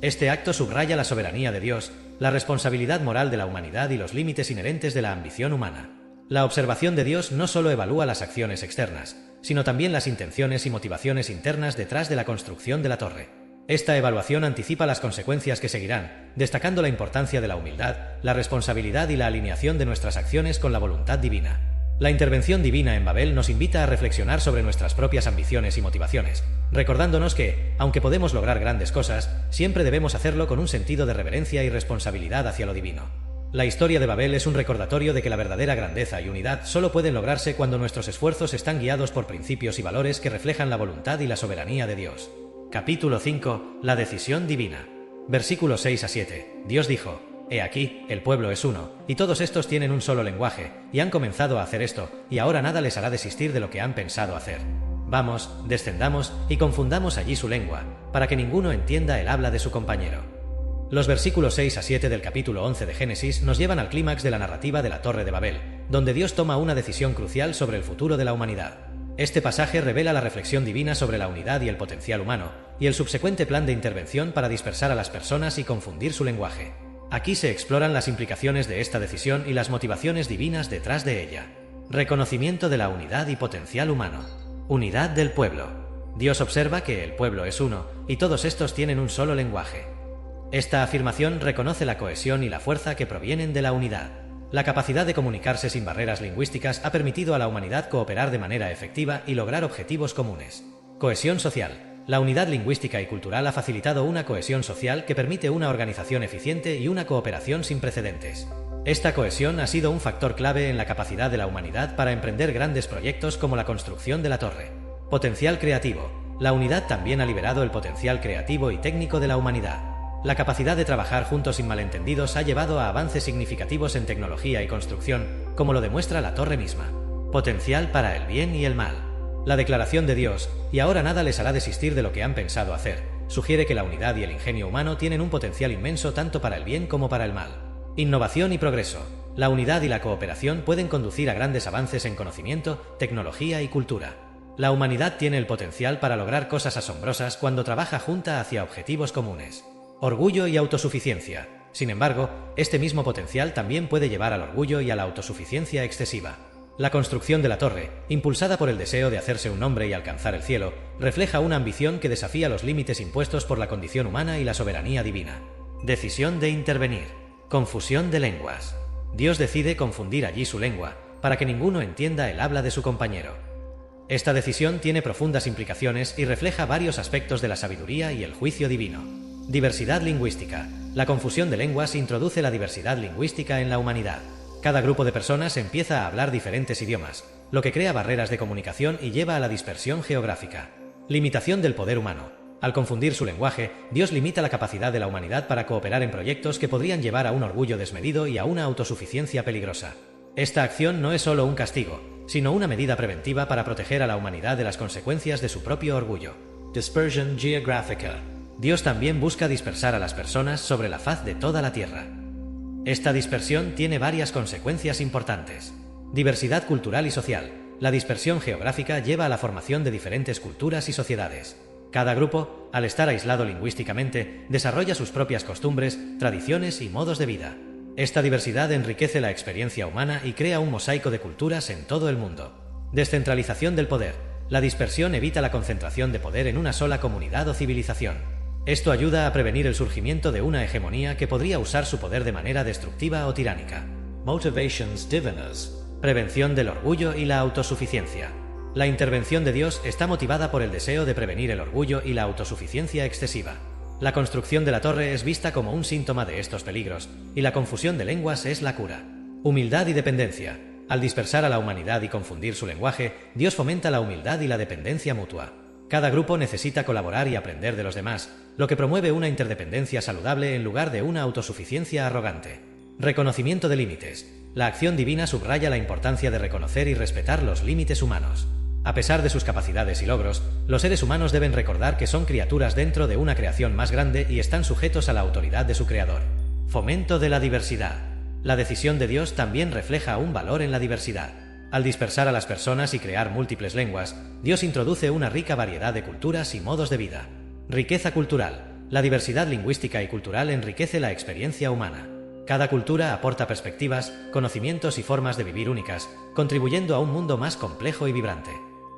A: Este acto subraya la soberanía de Dios, la responsabilidad moral de la humanidad y los límites inherentes de la ambición humana. La observación de Dios no solo evalúa las acciones externas, sino también las intenciones y motivaciones internas detrás de la construcción de la torre. Esta evaluación anticipa las consecuencias que seguirán, destacando la importancia de la humildad, la responsabilidad y la alineación de nuestras acciones con la voluntad divina. La intervención divina en Babel nos invita a reflexionar sobre nuestras propias ambiciones y motivaciones, recordándonos que, aunque podemos lograr grandes cosas, siempre debemos hacerlo con un sentido de reverencia y responsabilidad hacia lo divino. La historia de Babel es un recordatorio de que la verdadera grandeza y unidad solo pueden lograrse cuando nuestros esfuerzos están guiados por principios y valores que reflejan la voluntad y la soberanía de Dios. Capítulo 5. La decisión divina. Versículos 6 a 7. Dios dijo: He aquí, el pueblo es uno, y todos estos tienen un solo lenguaje, y han comenzado a hacer esto, y ahora nada les hará desistir de lo que han pensado hacer. Vamos, descendamos, y confundamos allí su lengua, para que ninguno entienda el habla de su compañero. Los versículos 6 a 7 del capítulo 11 de Génesis nos llevan al clímax de la narrativa de la Torre de Babel, donde Dios toma una decisión crucial sobre el futuro de la humanidad. Este pasaje revela la reflexión divina sobre la unidad y el potencial humano, y el subsecuente plan de intervención para dispersar a las personas y confundir su lenguaje. Aquí se exploran las implicaciones de esta decisión y las motivaciones divinas detrás de ella. Reconocimiento de la unidad y potencial humano. Unidad del pueblo. Dios observa que el pueblo es uno, y todos estos tienen un solo lenguaje. Esta afirmación reconoce la cohesión y la fuerza que provienen de la unidad. La capacidad de comunicarse sin barreras lingüísticas ha permitido a la humanidad cooperar de manera efectiva y lograr objetivos comunes. Cohesión social. La unidad lingüística y cultural ha facilitado una cohesión social que permite una organización eficiente y una cooperación sin precedentes. Esta cohesión ha sido un factor clave en la capacidad de la humanidad para emprender grandes proyectos como la construcción de la torre. Potencial creativo. La unidad también ha liberado el potencial creativo y técnico de la humanidad. La capacidad de trabajar juntos sin malentendidos ha llevado a avances significativos en tecnología y construcción, como lo demuestra la torre misma. Potencial para el bien y el mal. La declaración de Dios, y ahora nada les hará desistir de lo que han pensado hacer, sugiere que la unidad y el ingenio humano tienen un potencial inmenso tanto para el bien como para el mal. Innovación y progreso. La unidad y la cooperación pueden conducir a grandes avances en conocimiento, tecnología y cultura. La humanidad tiene el potencial para lograr cosas asombrosas cuando trabaja junta hacia objetivos comunes. Orgullo y autosuficiencia. Sin embargo, este mismo potencial también puede llevar al orgullo y a la autosuficiencia excesiva. La construcción de la torre, impulsada por el deseo de hacerse un nombre y alcanzar el cielo, refleja una ambición que desafía los límites impuestos por la condición humana y la soberanía divina. Decisión de intervenir. Confusión de lenguas. Dios decide confundir allí su lengua, para que ninguno entienda el habla de su compañero. Esta decisión tiene profundas implicaciones y refleja varios aspectos de la sabiduría y el juicio divino. Diversidad lingüística. La confusión de lenguas introduce la diversidad lingüística en la humanidad. Cada grupo de personas empieza a hablar diferentes idiomas, lo que crea barreras de comunicación y lleva a la dispersión geográfica. Limitación del poder humano. Al confundir su lenguaje, Dios limita la capacidad de la humanidad para cooperar en proyectos que podrían llevar a un orgullo desmedido y a una autosuficiencia peligrosa. Esta acción no es solo un castigo, sino una medida preventiva para proteger a la humanidad de las consecuencias de su propio orgullo. Dispersion geográfica. Dios también busca dispersar a las personas sobre la faz de toda la tierra. Esta dispersión tiene varias consecuencias importantes. Diversidad cultural y social. La dispersión geográfica lleva a la formación de diferentes culturas y sociedades. Cada grupo, al estar aislado lingüísticamente, desarrolla sus propias costumbres, tradiciones y modos de vida. Esta diversidad enriquece la experiencia humana y crea un mosaico de culturas en todo el mundo. Descentralización del poder. La dispersión evita la concentración de poder en una sola comunidad o civilización. Esto ayuda a prevenir el surgimiento de una hegemonía que podría usar su poder de manera destructiva o tiránica. Motivations divinas. Prevención del orgullo y la autosuficiencia. La intervención de Dios está motivada por el deseo de prevenir el orgullo y la autosuficiencia excesiva. La construcción de la torre es vista como un síntoma de estos peligros, y la confusión de lenguas es la cura. Humildad y dependencia. Al dispersar a la humanidad y confundir su lenguaje, Dios fomenta la humildad y la dependencia mutua. Cada grupo necesita colaborar y aprender de los demás, lo que promueve una interdependencia saludable en lugar de una autosuficiencia arrogante. Reconocimiento de límites. La acción divina subraya la importancia de reconocer y respetar los límites humanos. A pesar de sus capacidades y logros, los seres humanos deben recordar que son criaturas dentro de una creación más grande y están sujetos a la autoridad de su creador. Fomento de la diversidad. La decisión de Dios también refleja un valor en la diversidad. Al dispersar a las personas y crear múltiples lenguas, Dios introduce una rica variedad de culturas y modos de vida. Riqueza cultural. La diversidad lingüística y cultural enriquece la experiencia humana. Cada cultura aporta perspectivas, conocimientos y formas de vivir únicas, contribuyendo a un mundo más complejo y vibrante.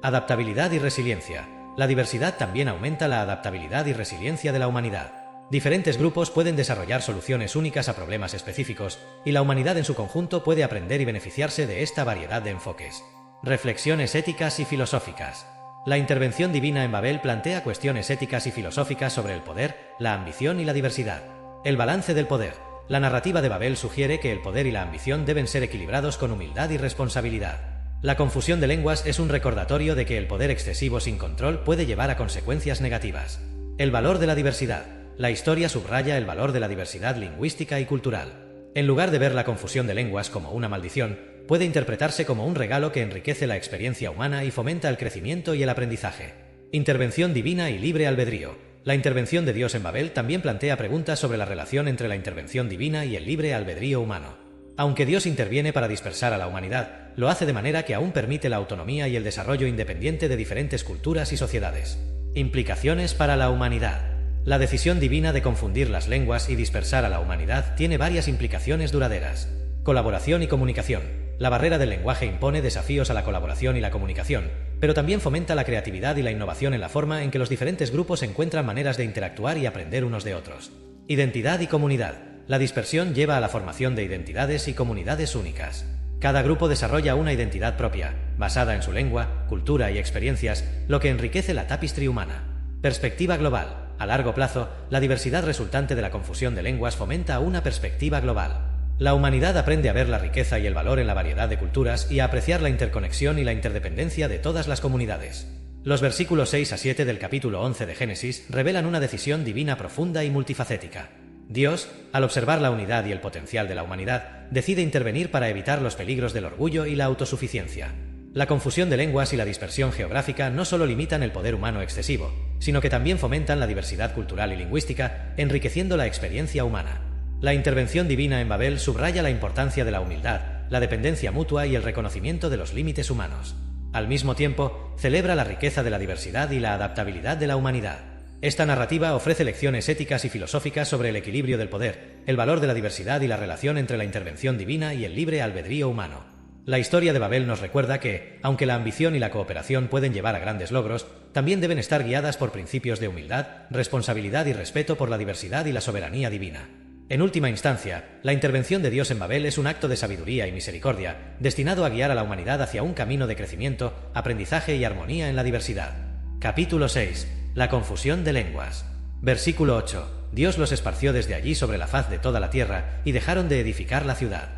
A: Adaptabilidad y resiliencia. La diversidad también aumenta la adaptabilidad y resiliencia de la humanidad. Diferentes grupos pueden desarrollar soluciones únicas a problemas específicos, y la humanidad en su conjunto puede aprender y beneficiarse de esta variedad de enfoques. Reflexiones éticas y filosóficas. La intervención divina en Babel plantea cuestiones éticas y filosóficas sobre el poder, la ambición y la diversidad. El balance del poder. La narrativa de Babel sugiere que el poder y la ambición deben ser equilibrados con humildad y responsabilidad. La confusión de lenguas es un recordatorio de que el poder excesivo sin control puede llevar a consecuencias negativas. El valor de la diversidad. La historia subraya el valor de la diversidad lingüística y cultural. En lugar de ver la confusión de lenguas como una maldición, puede interpretarse como un regalo que enriquece la experiencia humana y fomenta el crecimiento y el aprendizaje. Intervención divina y libre albedrío. La intervención de Dios en Babel también plantea preguntas sobre la relación entre la intervención divina y el libre albedrío humano. Aunque Dios interviene para dispersar a la humanidad, lo hace de manera que aún permite la autonomía y el desarrollo independiente de diferentes culturas y sociedades. Implicaciones para la humanidad. La decisión divina de confundir las lenguas y dispersar a la humanidad tiene varias implicaciones duraderas. Colaboración y comunicación. La barrera del lenguaje impone desafíos a la colaboración y la comunicación, pero también fomenta la creatividad y la innovación en la forma en que los diferentes grupos encuentran maneras de interactuar y aprender unos de otros. Identidad y comunidad. La dispersión lleva a la formación de identidades y comunidades únicas. Cada grupo desarrolla una identidad propia, basada en su lengua, cultura y experiencias, lo que enriquece la tapestry humana. Perspectiva global. A largo plazo, la diversidad resultante de la confusión de lenguas fomenta una perspectiva global. La humanidad aprende a ver la riqueza y el valor en la variedad de culturas y a apreciar la interconexión y la interdependencia de todas las comunidades. Los versículos 6 a 7 del capítulo 11 de Génesis revelan una decisión divina profunda y multifacética. Dios, al observar la unidad y el potencial de la humanidad, decide intervenir para evitar los peligros del orgullo y la autosuficiencia. La confusión de lenguas y la dispersión geográfica no solo limitan el poder humano excesivo, sino que también fomentan la diversidad cultural y lingüística, enriqueciendo la experiencia humana. La intervención divina en Babel subraya la importancia de la humildad, la dependencia mutua y el reconocimiento de los límites humanos. Al mismo tiempo, celebra la riqueza de la diversidad y la adaptabilidad de la humanidad. Esta narrativa ofrece lecciones éticas y filosóficas sobre el equilibrio del poder, el valor de la diversidad y la relación entre la intervención divina y el libre albedrío humano. La historia de Babel nos recuerda que, aunque la ambición y la cooperación pueden llevar a grandes logros, también deben estar guiadas por principios de humildad, responsabilidad y respeto por la diversidad y la soberanía divina. En última instancia, la intervención de Dios en Babel es un acto de sabiduría y misericordia, destinado a guiar a la humanidad hacia un camino de crecimiento, aprendizaje y armonía en la diversidad. Capítulo 6. La confusión de lenguas. Versículo 8. Dios los esparció desde allí sobre la faz de toda la tierra, y dejaron de edificar la ciudad.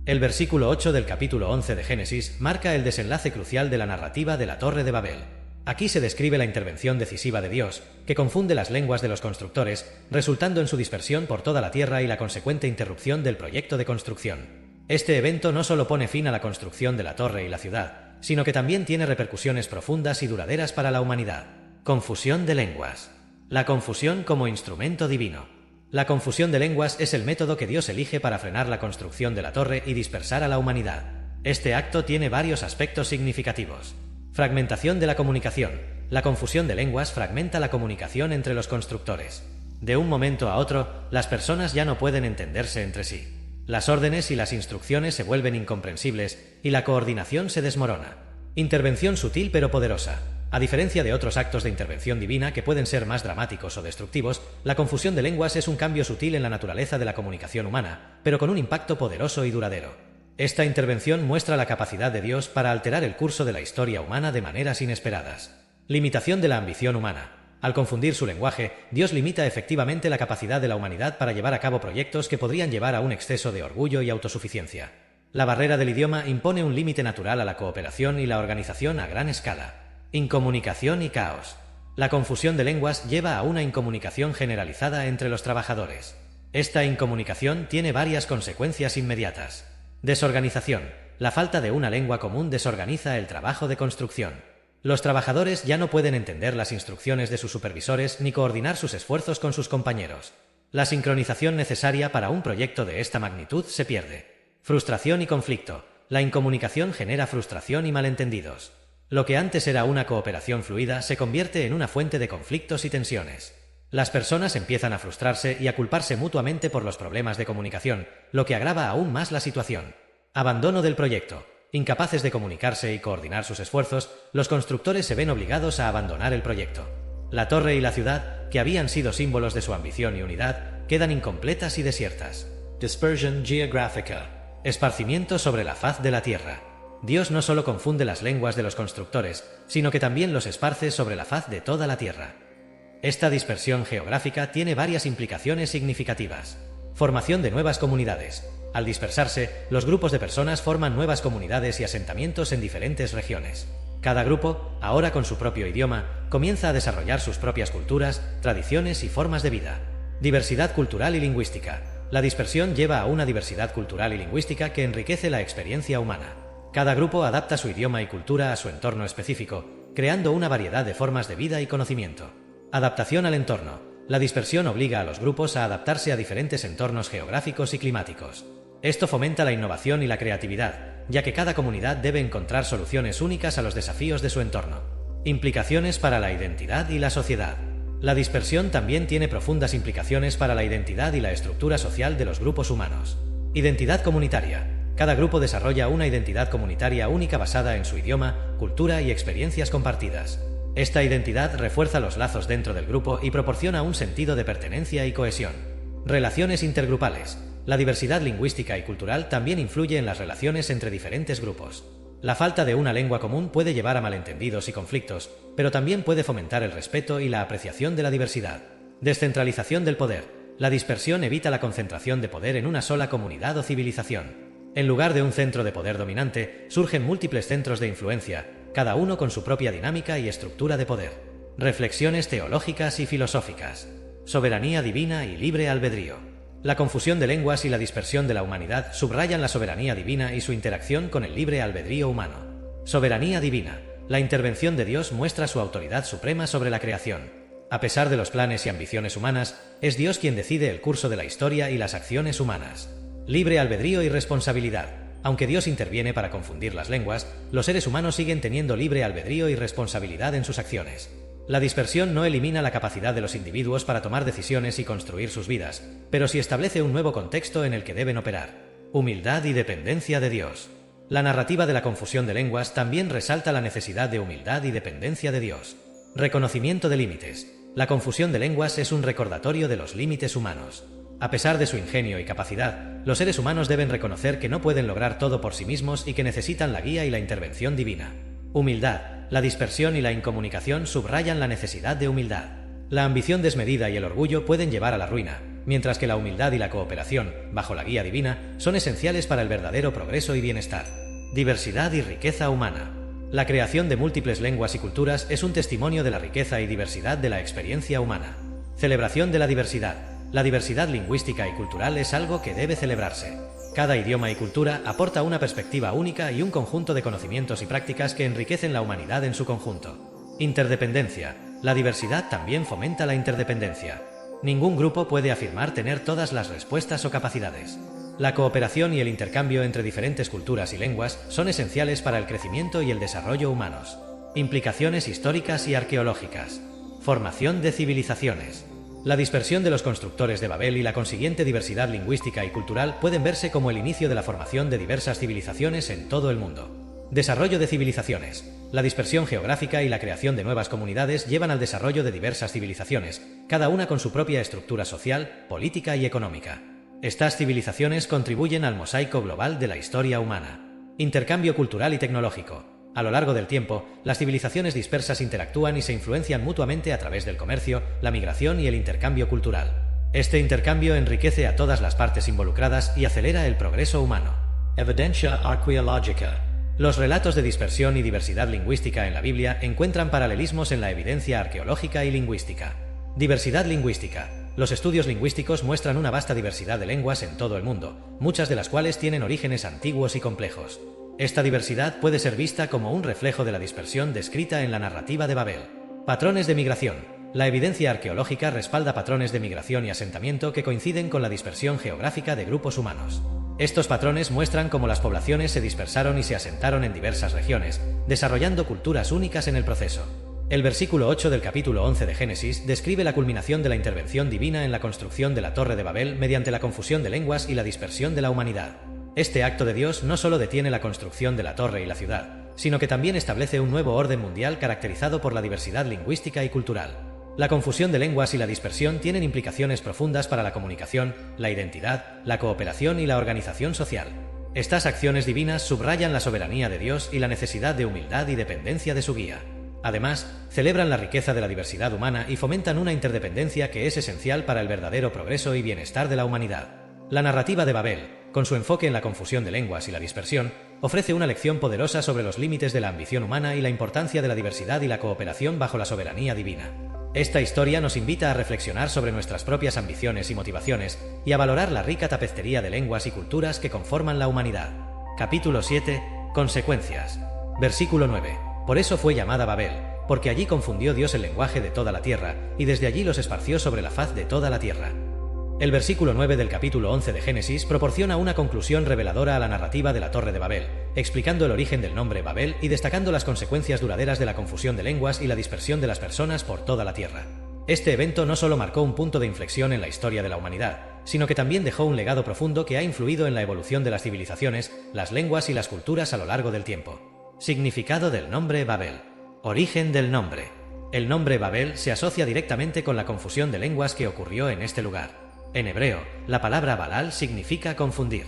A: El versículo 8 del capítulo 11 de Génesis marca el desenlace crucial de la narrativa de la Torre de Babel. Aquí se describe la intervención decisiva de Dios, que confunde las lenguas de los constructores, resultando en su dispersión por toda la tierra y la consecuente interrupción del proyecto de construcción. Este evento no solo pone fin a la construcción de la torre y la ciudad, sino que también tiene repercusiones profundas y duraderas para la humanidad. Confusión de lenguas. La confusión como instrumento divino. La confusión de lenguas es el método que Dios elige para frenar la construcción de la torre y dispersar a la humanidad. Este acto tiene varios aspectos significativos. Fragmentación de la comunicación. La confusión de lenguas fragmenta la comunicación entre los constructores. De un momento a otro, las personas ya no pueden entenderse entre sí. Las órdenes y las instrucciones se vuelven incomprensibles y la coordinación se desmorona. Intervención sutil pero poderosa. A diferencia de otros actos de intervención divina que pueden ser más dramáticos o destructivos, la confusión de lenguas es un cambio sutil en la naturaleza de la comunicación humana, pero con un impacto poderoso y duradero. Esta intervención muestra la capacidad de Dios para alterar el curso de la historia humana de maneras inesperadas. Limitación de la ambición humana. Al confundir su lenguaje, Dios limita efectivamente la capacidad de la humanidad para llevar a cabo proyectos que podrían llevar a un exceso de orgullo y autosuficiencia. La barrera del idioma impone un límite natural a la cooperación y la organización a gran escala. Incomunicación y caos. La confusión de lenguas lleva a una incomunicación generalizada entre los trabajadores. Esta incomunicación tiene varias consecuencias inmediatas. Desorganización. La falta de una lengua común desorganiza el trabajo de construcción. Los trabajadores ya no pueden entender las instrucciones de sus supervisores ni coordinar sus esfuerzos con sus compañeros. La sincronización necesaria para un proyecto de esta magnitud se pierde. Frustración y conflicto. La incomunicación genera frustración y malentendidos. Lo que antes era una cooperación fluida se convierte en una fuente de conflictos y tensiones. Las personas empiezan a frustrarse y a culparse mutuamente por los problemas de comunicación, lo que agrava aún más la situación. Abandono del proyecto. Incapaces de comunicarse y coordinar sus esfuerzos, los constructores se ven obligados a abandonar el proyecto. La torre y la ciudad, que habían sido símbolos de su ambición y unidad, quedan incompletas y desiertas. Dispersion geográfica. Esparcimiento sobre la faz de la tierra. Dios no solo confunde las lenguas de los constructores, sino que también los esparce sobre la faz de toda la tierra. Esta dispersión geográfica tiene varias implicaciones significativas. Formación de nuevas comunidades. Al dispersarse, los grupos de personas forman nuevas comunidades y asentamientos en diferentes regiones. Cada grupo, ahora con su propio idioma, comienza a desarrollar sus propias culturas, tradiciones y formas de vida. Diversidad cultural y lingüística. La dispersión lleva a una diversidad cultural y lingüística que enriquece la experiencia humana. Cada grupo adapta su idioma y cultura a su entorno específico, creando una variedad de formas de vida y conocimiento. Adaptación al entorno. La dispersión obliga a los grupos a adaptarse a diferentes entornos geográficos y climáticos. Esto fomenta la innovación y la creatividad, ya que cada comunidad debe encontrar soluciones únicas a los desafíos de su entorno. Implicaciones para la identidad y la sociedad. La dispersión también tiene profundas implicaciones para la identidad y la estructura social de los grupos humanos. Identidad comunitaria. Cada grupo desarrolla una identidad comunitaria única basada en su idioma, cultura y experiencias compartidas. Esta identidad refuerza los lazos dentro del grupo y proporciona un sentido de pertenencia y cohesión. Relaciones intergrupales. La diversidad lingüística y cultural también influye en las relaciones entre diferentes grupos. La falta de una lengua común puede llevar a malentendidos y conflictos, pero también puede fomentar el respeto y la apreciación de la diversidad. Descentralización del poder. La dispersión evita la concentración de poder en una sola comunidad o civilización. En lugar de un centro de poder dominante, surgen múltiples centros de influencia, cada uno con su propia dinámica y estructura de poder. Reflexiones teológicas y filosóficas. Soberanía divina y libre albedrío. La confusión de lenguas y la dispersión de la humanidad subrayan la soberanía divina y su interacción con el libre albedrío humano. Soberanía divina. La intervención de Dios muestra su autoridad suprema sobre la creación. A pesar de los planes y ambiciones humanas, es Dios quien decide el curso de la historia y las acciones humanas. Libre albedrío y responsabilidad. Aunque Dios interviene para confundir las lenguas, los seres humanos siguen teniendo libre albedrío y responsabilidad en sus acciones. La dispersión no elimina la capacidad de los individuos para tomar decisiones y construir sus vidas, pero sí establece un nuevo contexto en el que deben operar. Humildad y dependencia de Dios. La narrativa de la confusión de lenguas también resalta la necesidad de humildad y dependencia de Dios. Reconocimiento de límites. La confusión de lenguas es un recordatorio de los límites humanos. A pesar de su ingenio y capacidad, los seres humanos deben reconocer que no pueden lograr todo por sí mismos y que necesitan la guía y la intervención divina. Humildad. La dispersión y la incomunicación subrayan la necesidad de humildad. La ambición desmedida y el orgullo pueden llevar a la ruina, mientras que la humildad y la cooperación, bajo la guía divina, son esenciales para el verdadero progreso y bienestar. Diversidad y riqueza humana. La creación de múltiples lenguas y culturas es un testimonio de la riqueza y diversidad de la experiencia humana. Celebración de la diversidad. La diversidad lingüística y cultural es algo que debe celebrarse. Cada idioma y cultura aporta una perspectiva única y un conjunto de conocimientos y prácticas que enriquecen la humanidad en su conjunto. Interdependencia. La diversidad también fomenta la interdependencia. Ningún grupo puede afirmar tener todas las respuestas o capacidades. La cooperación y el intercambio entre diferentes culturas y lenguas son esenciales para el crecimiento y el desarrollo humanos. Implicaciones históricas y arqueológicas. Formación de civilizaciones. La dispersión de los constructores de Babel y la consiguiente diversidad lingüística y cultural pueden verse como el inicio de la formación de diversas civilizaciones en todo el mundo. Desarrollo de civilizaciones. La dispersión geográfica y la creación de nuevas comunidades llevan al desarrollo de diversas civilizaciones, cada una con su propia estructura social, política y económica. Estas civilizaciones contribuyen al mosaico global de la historia humana. Intercambio cultural y tecnológico. A lo largo del tiempo, las civilizaciones dispersas interactúan y se influencian mutuamente a través del comercio, la migración y el intercambio cultural. Este intercambio enriquece a todas las partes involucradas y acelera el progreso humano. Evidencia arqueológica. Los relatos de dispersión y diversidad lingüística en la Biblia encuentran paralelismos en la evidencia arqueológica y lingüística. Diversidad lingüística. Los estudios lingüísticos muestran una vasta diversidad de lenguas en todo el mundo, muchas de las cuales tienen orígenes antiguos y complejos. Esta diversidad puede ser vista como un reflejo de la dispersión descrita en la narrativa de Babel. Patrones de migración. La evidencia arqueológica respalda patrones de migración y asentamiento que coinciden con la dispersión geográfica de grupos humanos. Estos patrones muestran cómo las poblaciones se dispersaron y se asentaron en diversas regiones, desarrollando culturas únicas en el proceso. El versículo 8 del capítulo 11 de Génesis describe la culminación de la intervención divina en la construcción de la Torre de Babel mediante la confusión de lenguas y la dispersión de la humanidad. Este acto de Dios no solo detiene la construcción de la torre y la ciudad, sino que también establece un nuevo orden mundial caracterizado por la diversidad lingüística y cultural. La confusión de lenguas y la dispersión tienen implicaciones profundas para la comunicación, la identidad, la cooperación y la organización social. Estas acciones divinas subrayan la soberanía de Dios y la necesidad de humildad y dependencia de su guía. Además, celebran la riqueza de la diversidad humana y fomentan una interdependencia que es esencial para el verdadero progreso y bienestar de la humanidad. La narrativa de Babel, con su enfoque en la confusión de lenguas y la dispersión, ofrece una lección poderosa sobre los límites de la ambición humana y la importancia de la diversidad y la cooperación bajo la soberanía divina. Esta historia nos invita a reflexionar sobre nuestras propias ambiciones y motivaciones y a valorar la rica tapecería de lenguas y culturas que conforman la humanidad. Capítulo 7. Consecuencias. Versículo 9. Por eso fue llamada Babel, porque allí confundió Dios el lenguaje de toda la tierra, y desde allí los esparció sobre la faz de toda la tierra. El versículo 9 del capítulo 11 de Génesis proporciona una conclusión reveladora a la narrativa de la Torre de Babel, explicando el origen del nombre Babel y destacando las consecuencias duraderas de la confusión de lenguas y la dispersión de las personas por toda la tierra. Este evento no solo marcó un punto de inflexión en la historia de la humanidad, sino que también dejó un legado profundo que ha influido en la evolución de las civilizaciones, las lenguas y las culturas a lo largo del tiempo. Significado del nombre Babel. Origen del nombre. El nombre Babel se asocia directamente con la confusión de lenguas que ocurrió en este lugar. En hebreo, la palabra Balal significa confundir.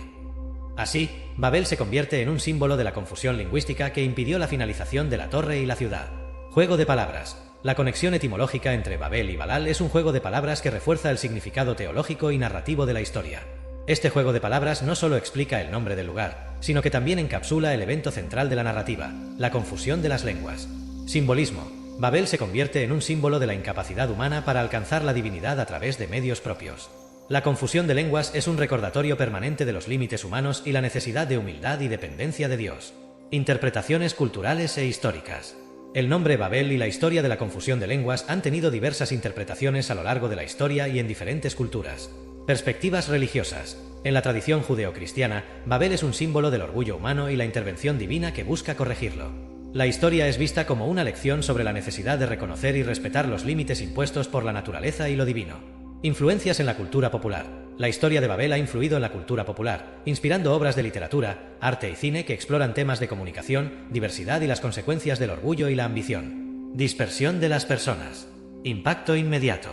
A: Así, Babel se convierte en un símbolo de la confusión lingüística que impidió la finalización de la torre y la ciudad. Juego de palabras. La conexión etimológica entre Babel y Balal es un juego de palabras que refuerza el significado teológico y narrativo de la historia. Este juego de palabras no solo explica el nombre del lugar, sino que también encapsula el evento central de la narrativa, la confusión de las lenguas. Simbolismo. Babel se convierte en un símbolo de la incapacidad humana para alcanzar la divinidad a través de medios propios. La confusión de lenguas es un recordatorio permanente de los límites humanos y la necesidad de humildad y dependencia de Dios. Interpretaciones culturales e históricas. El nombre Babel y la historia de la confusión de lenguas han tenido diversas interpretaciones a lo largo de la historia y en diferentes culturas. Perspectivas religiosas. En la tradición judeocristiana, Babel es un símbolo del orgullo humano y la intervención divina que busca corregirlo. La historia es vista como una lección sobre la necesidad de reconocer y respetar los límites impuestos por la naturaleza y lo divino. Influencias en la cultura popular. La historia de Babel ha influido en la cultura popular, inspirando obras de literatura, arte y cine que exploran temas de comunicación, diversidad y las consecuencias del orgullo y la ambición. Dispersión de las personas. Impacto inmediato.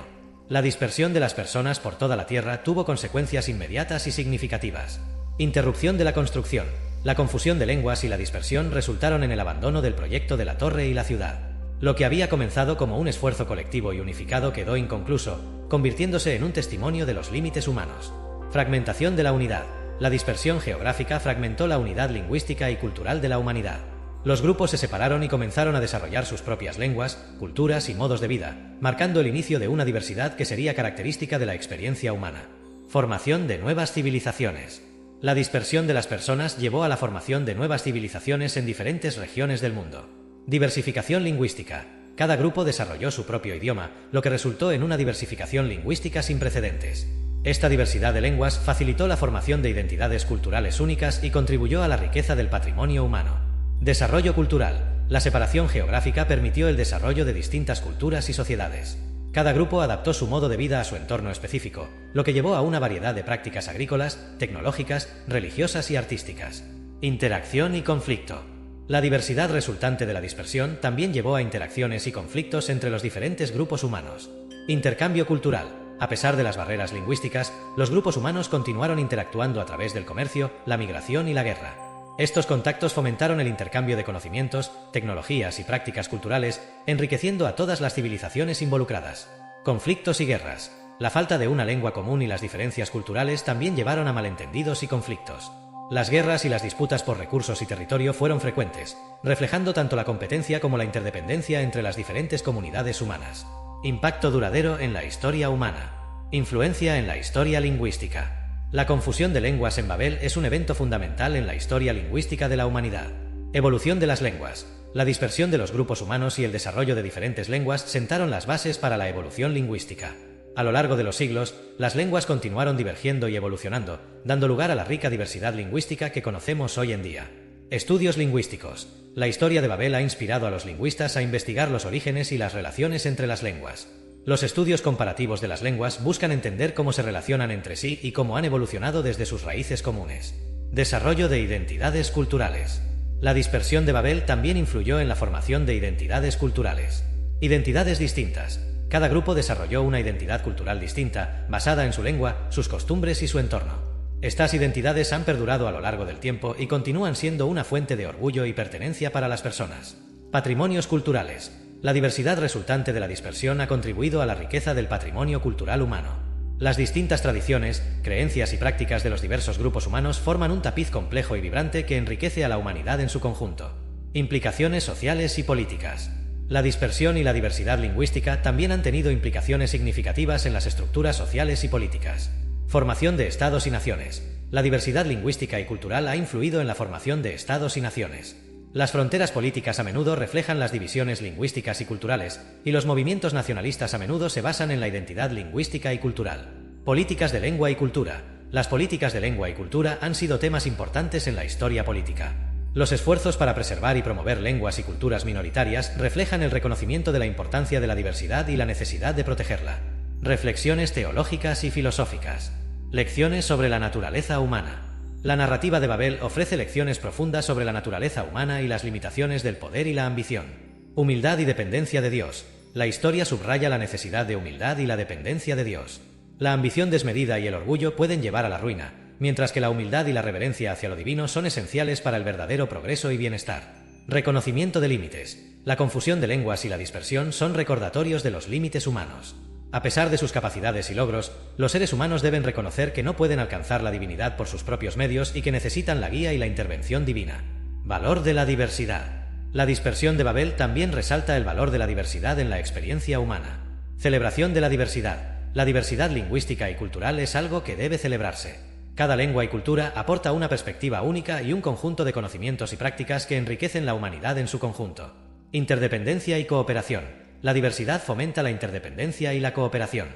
A: La dispersión de las personas por toda la Tierra tuvo consecuencias inmediatas y significativas. Interrupción de la construcción. La confusión de lenguas y la dispersión resultaron en el abandono del proyecto de la torre y la ciudad. Lo que había comenzado como un esfuerzo colectivo y unificado quedó inconcluso, convirtiéndose en un testimonio de los límites humanos. Fragmentación de la unidad. La dispersión geográfica fragmentó la unidad lingüística y cultural de la humanidad. Los grupos se separaron y comenzaron a desarrollar sus propias lenguas, culturas y modos de vida, marcando el inicio de una diversidad que sería característica de la experiencia humana. Formación de nuevas civilizaciones. La dispersión de las personas llevó a la formación de nuevas civilizaciones en diferentes regiones del mundo. Diversificación lingüística. Cada grupo desarrolló su propio idioma, lo que resultó en una diversificación lingüística sin precedentes. Esta diversidad de lenguas facilitó la formación de identidades culturales únicas y contribuyó a la riqueza del patrimonio humano. Desarrollo cultural. La separación geográfica permitió el desarrollo de distintas culturas y sociedades. Cada grupo adaptó su modo de vida a su entorno específico, lo que llevó a una variedad de prácticas agrícolas, tecnológicas, religiosas y artísticas. Interacción y conflicto. La diversidad resultante de la dispersión también llevó a interacciones y conflictos entre los diferentes grupos humanos. Intercambio cultural. A pesar de las barreras lingüísticas, los grupos humanos continuaron interactuando a través del comercio, la migración y la guerra. Estos contactos fomentaron el intercambio de conocimientos, tecnologías y prácticas culturales, enriqueciendo a todas las civilizaciones involucradas. Conflictos y guerras. La falta de una lengua común y las diferencias culturales también llevaron a malentendidos y conflictos. Las guerras y las disputas por recursos y territorio fueron frecuentes, reflejando tanto la competencia como la interdependencia entre las diferentes comunidades humanas. Impacto duradero en la historia humana. Influencia en la historia lingüística. La confusión de lenguas en Babel es un evento fundamental en la historia lingüística de la humanidad. Evolución de las lenguas. La dispersión de los grupos humanos y el desarrollo de diferentes lenguas sentaron las bases para la evolución lingüística. A lo largo de los siglos, las lenguas continuaron divergiendo y evolucionando, dando lugar a la rica diversidad lingüística que conocemos hoy en día. Estudios lingüísticos. La historia de Babel ha inspirado a los lingüistas a investigar los orígenes y las relaciones entre las lenguas. Los estudios comparativos de las lenguas buscan entender cómo se relacionan entre sí y cómo han evolucionado desde sus raíces comunes. Desarrollo de identidades culturales. La dispersión de Babel también influyó en la formación de identidades culturales. Identidades distintas. Cada grupo desarrolló una identidad cultural distinta, basada en su lengua, sus costumbres y su entorno. Estas identidades han perdurado a lo largo del tiempo y continúan siendo una fuente de orgullo y pertenencia para las personas. Patrimonios culturales. La diversidad resultante de la dispersión ha contribuido a la riqueza del patrimonio cultural humano. Las distintas tradiciones, creencias y prácticas de los diversos grupos humanos forman un tapiz complejo y vibrante que enriquece a la humanidad en su conjunto. Implicaciones sociales y políticas. La dispersión y la diversidad lingüística también han tenido implicaciones significativas en las estructuras sociales y políticas. Formación de estados y naciones. La diversidad lingüística y cultural ha influido en la formación de estados y naciones. Las fronteras políticas a menudo reflejan las divisiones lingüísticas y culturales, y los movimientos nacionalistas a menudo se basan en la identidad lingüística y cultural. Políticas de lengua y cultura. Las políticas de lengua y cultura han sido temas importantes en la historia política. Los esfuerzos para preservar y promover lenguas y culturas minoritarias reflejan el reconocimiento de la importancia de la diversidad y la necesidad de protegerla. Reflexiones teológicas y filosóficas. Lecciones sobre la naturaleza humana. La narrativa de Babel ofrece lecciones profundas sobre la naturaleza humana y las limitaciones del poder y la ambición. Humildad y dependencia de Dios. La historia subraya la necesidad de humildad y la dependencia de Dios. La ambición desmedida y el orgullo pueden llevar a la ruina, mientras que la humildad y la reverencia hacia lo divino son esenciales para el verdadero progreso y bienestar. Reconocimiento de límites. La confusión de lenguas y la dispersión son recordatorios de los límites humanos. A pesar de sus capacidades y logros, los seres humanos deben reconocer que no pueden alcanzar la divinidad por sus propios medios y que necesitan la guía y la intervención divina. Valor de la diversidad. La dispersión de Babel también resalta el valor de la diversidad en la experiencia humana. Celebración de la diversidad. La diversidad lingüística y cultural es algo que debe celebrarse. Cada lengua y cultura aporta una perspectiva única y un conjunto de conocimientos y prácticas que enriquecen la humanidad en su conjunto. Interdependencia y cooperación. La diversidad fomenta la interdependencia y la cooperación.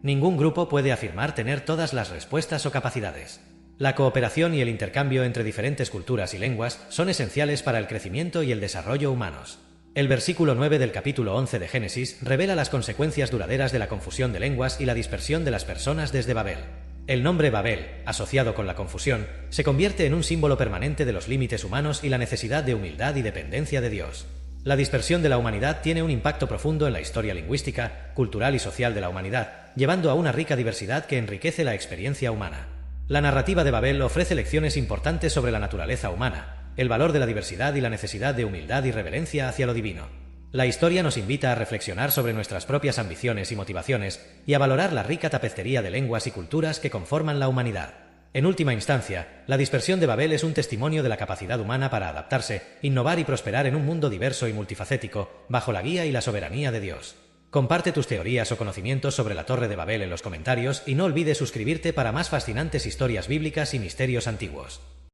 A: Ningún grupo puede afirmar tener todas las respuestas o capacidades. La cooperación y el intercambio entre diferentes culturas y lenguas son esenciales para el crecimiento y el desarrollo humanos. El versículo 9 del capítulo 11 de Génesis revela las consecuencias duraderas de la confusión de lenguas y la dispersión de las personas desde Babel. El nombre Babel, asociado con la confusión, se convierte en un símbolo permanente de los límites humanos y la necesidad de humildad y dependencia de Dios. La dispersión de la humanidad tiene un impacto profundo en la historia lingüística, cultural y social de la humanidad, llevando a una rica diversidad que enriquece la experiencia humana. La narrativa de Babel ofrece lecciones importantes sobre la naturaleza humana, el valor de la diversidad y la necesidad de humildad y reverencia hacia lo divino. La historia nos invita a reflexionar sobre nuestras propias ambiciones y motivaciones y a valorar la rica tapicería de lenguas y culturas que conforman la humanidad. En última instancia, la dispersión de Babel es un testimonio de la capacidad humana para adaptarse, innovar y prosperar en un mundo diverso y multifacético, bajo la guía y la soberanía de Dios. Comparte tus teorías o conocimientos sobre la Torre de Babel en los comentarios y no olvides suscribirte para más fascinantes historias bíblicas y misterios antiguos.